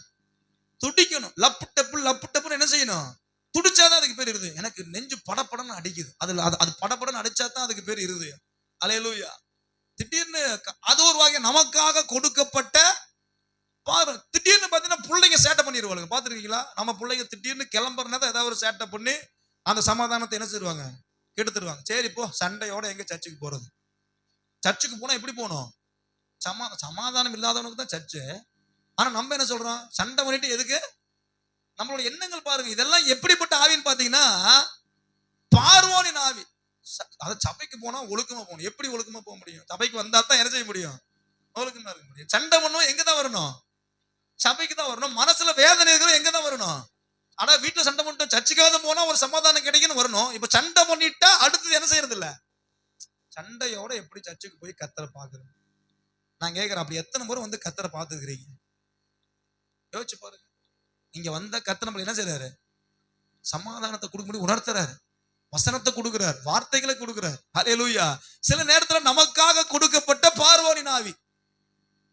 துடிக்கணும். லப்பு டப்புன்னு என்ன செய்யணும், துடிச்சாதான் அதுக்கு பேர் இருதயம். எனக்கு நெஞ்சு படப்படன்னு அடிக்குது, அது படப்படன்னு அடிச்சாதான் அதுக்கு பேர் இருதயம். அல்லேலூயா. திடீர்னு அது ஒரு வகை நமக்காக கொடுக்கப்பட்ட பார்வை. திடீர்னு பாத்தீங்கன்னா பிள்ளைங்க சேட்டை பண்ணிடுவாங்க. பாத்துருக்கீங்களா? நம்ம பிள்ளைங்க திடீர்னு கிளம்புறனா ஏதாவது ஒரு சேட்டை பண்ணி அந்த சமாதானத்தை என்ன செய்வாங்க, கெடுத்துருவாங்க. சரி போ, சண்டையோட எங்க சர்ச்சுக்கு போறது? சர்ச்சுக்கு போனா எப்படி போகணும், சமாதானம் இல்லாதவனுக்கு தான் சர்ச்சு. ஆனா நம்ம என்ன சொல்றோம், சண்டை பண்ணிட்டு எதுக்கு? நம்மளோட எண்ணங்கள் பாருங்க, இதெல்லாம் எப்படிப்பட்ட ஆவின்னு பாத்தீங்கன்னா பார்வோனின் ஆவி. அத சபைக்கு போனா ஒழுக்கமா போகணும். எப்படி ஒழுக்கமா போக முடியும்? சபைக்கு வந்தா தான் என்ன செய்ய முடியும், ஒழுக்கமா இருக்க முடியும். சண்டை பண்ணுவோம் எங்க தான் வரணும், சபைக்கு தான் வரணும். மனசுல வேதனை இருக்கிற எங்க தான் வரணும். ஆனா வீட்டுல சண்டை பண்ணிட்டு சர்ச்சுக்காவது போனா ஒரு சமாதானம் கிடைக்குன்னு வரணும். இப்ப சண்டை பண்ணிட்டா அடுத்தது என்ன செய்யறது இல்ல, சண்டையோட எப்படி சர்ச்சுக்கு போய் கர்த்தரை பாக்குறது? நான் கேட்கிறேன், அப்படி எத்தனை முறை கர்த்தரை பார்த்துக்கிறீங்க? யோசிச்சு பாருங்க. இங்க வந்த கர்த்தர் நம்மளுக்கு என்ன செய்யறாரு, சமாதானத்தை கொடுக்க முடியும், உணர்த்துறாரு, வசனத்தை கொடுக்கிறார், வார்த்தைகளை கொடுக்கிறார். அல்லேலூயா. சில நேரத்துல நமக்காக கொடுக்கப்பட்ட பார்வோனின் ஆவி.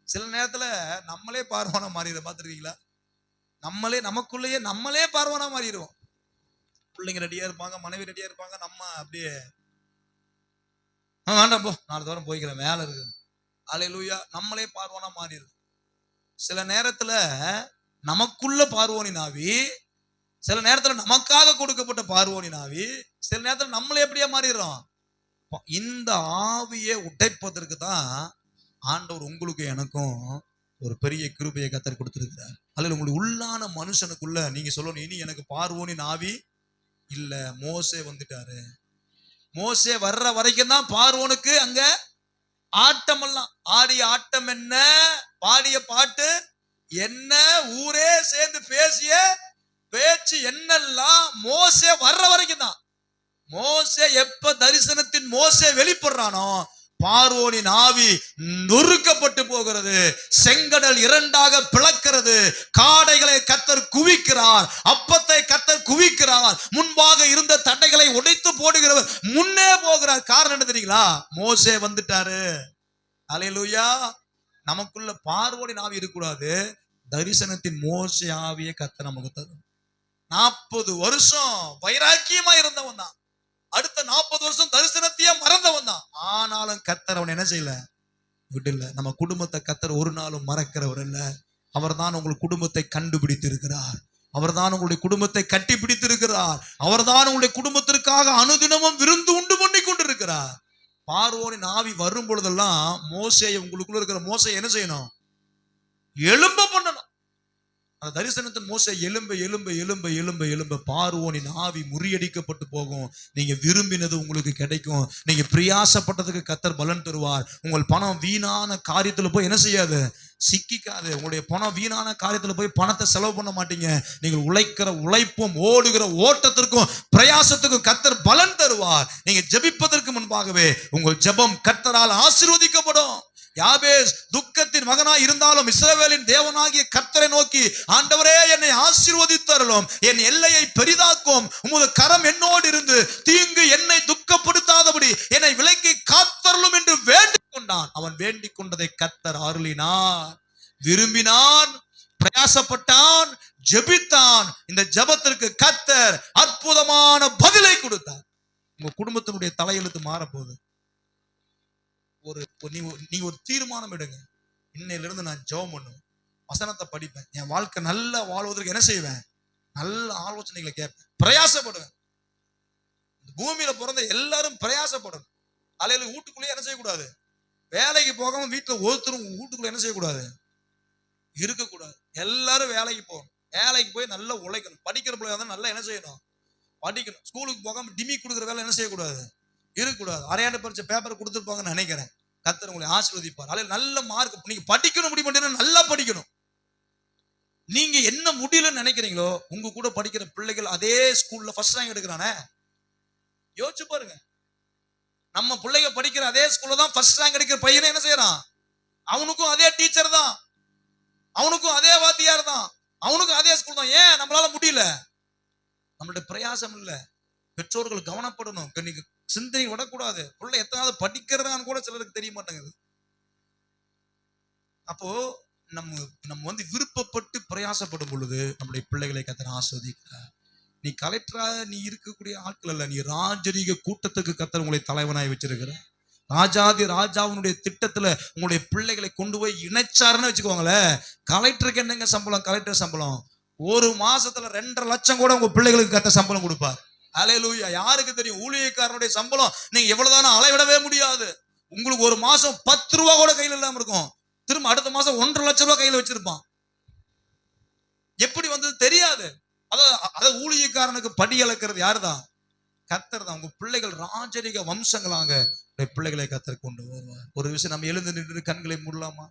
சில நேரத்துல நம்மளே பார்வோனா மாறிடுறோம். பார்த்துருக்கீங்களா? நமக்குள்ளேயே நம்மளே பார்வோனா மாறிடுவோம். பிள்ளைங்க ரெடியா இருப்பாங்க, மனைவி ரெடியா இருப்பாங்க, நம்ம அப்படியே வேண்டாம் போ, 4 தூரம் போய்க்கிறேன், வேலை இருக்கு. அல்லேலூயா. நம்மளே பார்வோனா மாறிடுது. சில நேரத்துல நமக்குள்ள பார்வோனின் ஆவி, சில நேரத்துல நமக்காக கொடுக்கப்பட்ட பார்வோனின் ஆவி, சில நேரத்துல நம்மளே எப்படியா மாறிடுறோம். இந்த ஆவியை உடைப்பதற்கு தான் ஆண்டவர் உங்களுக்கு எனக்கும் ஒரு பெரிய கிருபையை கர்த்தர் கொடுத்திருக்கிறார். அல்லது உங்களுடைய உள்ளான மனுஷனுக்குள்ள நீங்க சொல்லணும், இனி எனக்கு பார்வோனின் ஆவி இல்ல. மோசே வந்துட்டாரு. மோசே வர்ற வரைக்கும் தான் பார்வோனுக்கு அங்க ஆட்டம் எல்லாம். ஆடிய ஆட்டம் என்ன, பாடிய பாட்டு என்ன, ஊரே சேர்ந்து பேசிய பேச்சு என்னெல்லாம் மோசே வர்ற வரைக்கும் தான். மோசே எப்ப தரிசனத்தின் மோசே வெளிப்படுறானோ பார்வோனின் ஆவி நொறுக்கப்பட்டு போகிறது. செங்கடல் 2ஆக பிளக்கிறது. காடைகளை கர்த்தர் குவிக்கிறார், அப்பத்தை கர்த்தர் குவிக்கிறார். முன்பாக இருந்த தடைகளை உடைத்து போடுகிறவர் முன்னே போகிறார். காரணம் என்ன தெரியுங்களா? மோசே வந்துட்டாரு. அல்லேலூயா. நமக்குள்ள பார்வோனின் ஆவி இருக்கக்கூடாது, தரிசனத்தின் மோசே ஆவியை கர்த்தர் நமக்கு தரும். 40 வருஷம் வைராக்கியமா இருந்தவன் தான், அடுத்த 40 வருஷம் தரிசனத்தையே மறந்தவன் தான். ஆனாலும் கர்த்தர் அவன் என்ன செய்யல, விடல. நம்ம குடும்பத்தை கர்த்தர் ஒரு நாளும் மறக்கிறவர் இல்ல. அவர் தான் உங்கள் குடும்பத்தை கண்டுபிடித்து இருக்கிறார். அவர்தான் உங்களுடைய குடும்பத்தை கட்டி பிடித்திருக்கிறார். அவர்தான் உங்களுடைய குடும்பத்திற்காக அனுதினமும் விருந்து உண்டு பண்ணி கொண்டிருக்கிறார். பார்வோனின் ஆவி வரும் பொழுதெல்லாம் மோசேயை, உங்களுக்குள்ள இருக்கிற மோசேயை என்ன செய்யணும்? எழும்ப பண்ணணும். அந்த தரிசனத்தின் மோசே எலும்ப எலும்ப எலும்ப எலும்ப எலும்ப பார்வோனின் ஆவி முறியடிக்கப்பட்டு போகும். நீங்க விரும்பினது உங்களுக்கு கிடைக்கும். நீங்க பிரயாசப்பட்டதுக்கு கர்த்தர் பலன் தருவார். உங்கள் பணம் வீணான காரியத்துல போய் என்ன செய்யாது? சிக்கிக்காது. உங்களுடைய பணம் வீணான காரியத்துல போய் பணத்தை செலவு பண்ண மாட்டீங்க. நீங்கள் உழைக்கிற உழைப்பும் ஓடுகிற ஓட்டத்திற்கும் பிரயாசத்துக்கும் கர்த்தர் பலன் தருவார். நீங்க ஜெபிப்பதற்கு முன்பாகவே உங்கள் ஜெபம் கர்த்தரால் ஆசீர்வதிக்கப்படும். யாபேஸ் துக்கத்தின் மகனாய் இருந்தாலும் இஸ்ரவேலின் தேவனாகிய கர்த்தரை நோக்கி, ஆண்டவரே என்னை ஆசீர்வதித்தருளும், என் எல்லையை பெரிதாக்கும், உமது கரம் என்னோடு இருந்து தீங்கு என்னை துக்கப்படுத்தாதபடி என்னை விலக்கி காத்தருளும் என்று வேண்டிக் கொண்டான். அவன் வேண்டிக் கொண்டதை கர்த்தர் அருளினார். விரும்பினான், பிரயாசப்பட்டான், ஜெபித்தான். இந்த ஜெபத்திற்கு கர்த்தர் அற்புதமான பதிலை கொடுத்தார். உங்க குடும்பத்தினுடைய தலையெழுத்து மாறப்போகுது. நீங்க ஒரு தீர்மானம் எடுங்க. இன்னையிலிருந்து நான் ஜெபம் பண்ணுவேன், வசனத்தை படிப்பேன், என் வாழ்க்கை நல்லா வாழ்வதற்கு என்ன செய்வேன்? நல்ல ஆலோசனைகளை கேட்பேன், பிரயாசப்படுவேன். பூமியில பிறந்த எல்லாரும் பிரயாசப்படணும். அலையில வீட்டுக்குள்ளேயே என்ன செய்யக்கூடாது? வேலைக்கு போகாம வீட்டுல ஒருத்தரும் வீட்டுக்குள்ள என்ன செய்யக்கூடாது? இருக்கக்கூடாது. எல்லாரும் வேலைக்கு போகணும். வேலைக்கு போய் நல்லா உழைக்கணும். படிக்கிற பிள்ளைங்க தான் நல்லா என்ன செய்யணும்? படிக்கணும். ஸ்கூலுக்கு போகாம டிமி கொடுக்குற வேலை என்ன செய்யக்கூடாது? இருக்கக்கூடாது. அரையாண்டு பரிச்சை பேப்பர் கொடுத்துருப்பாங்கன்னு நினைக்கிறேன். கர்த்தர் உங்களை ஆசீர்வதிப்பார். அதில் நல்ல மார்க் நீங்க படிக்கணும். முடிவு பண்ணீங்கன்னா நல்லா படிக்கணும். நீங்க என்ன முடியலன்னு நினைக்கிறீங்களோ, உங்க கூட படிக்கிற பிள்ளைகள் அதே ஸ்கூல்ல ஃபர்ஸ்ட் ரேங்க் எடுக்கிறானே, யோசிச்சு பாருங்க. நம்ம பிள்ளைங்க படிக்கிற அதே ஸ்கூல்ல தான் ஃபர்ஸ்ட் ரேங்க் எடுக்கிற பையனை என்ன செய்யறான்? அவனுக்கும் அதே டீச்சர் தான், அவனுக்கும் அதே வாத்தியார் தான், அவனுக்கும் அதே ஸ்கூல் தான். ஏன் நம்மளால முடியல? நம்மளுடைய பிரயாசம் இல்லை. பெற்றோர்கள் கவனப்படணும். நீங்க சிந்தனை விடக்கூடாது. பிள்ளை எத்தனாவது படிக்கிறதான்னு கூட சிலருக்கு தெரிய மாட்டேங்குது. அப்போ நம்ம விருப்பப்பட்டு பிரயாசப்படும் பொழுது நம்முடைய பிள்ளைகளை கர்த்தர் ஆசீர்வதிக்கிறார். நீ கலெக்டரா நீ இருக்கக்கூடிய ஆட்கள் அல்ல, நீ ராஜரீக கூட்டத்துக்கு கர்த்தர் உங்களை தலைவனாய் வச்சிருக்கிற. ராஜாதி ராஜாவுடைய திட்டத்துல உங்களுடைய பிள்ளைகளை கொண்டு போய் இணைச்சாருன்னு வச்சுக்கோங்களேன். கலெக்டருக்கு என்னங்க சம்பளம்? கலெக்டர் சம்பளம் ஒரு மாசத்துல 2.5 லட்சம் கூட உங்க பிள்ளைகளுக்கு கர்த்தர் சம்பளம் கொடுப்பார். அல்லேலூயா. யாருக்கு தெரியும்? ஊழியக்காரனுடைய சம்பளம் நீங்க எவ்வளவுதானே அளவிடவே முடியாது. உங்களுக்கு ஒரு மாசம் 10 ரூபா கூட கையில் இல்லாம இருக்கும். திரும்ப அடுத்த மாசம் 1.5 லட்சம் ரூபாய் கையில் வச்சிருப்பான். எப்படி வந்தது தெரியாது. அத ஊழியக்காரனுக்கு படி அளக்கிறது யாருதான்? கர்த்தர் தான். உங்க பிள்ளைகள் ராஜரிக வம்சங்களாக பிள்ளைகளை கர்த்தர் கொண்டு வருவார். ஒரு விஷயம் நம்ம எழுந்து நின்று கண்களை மூடலாமா?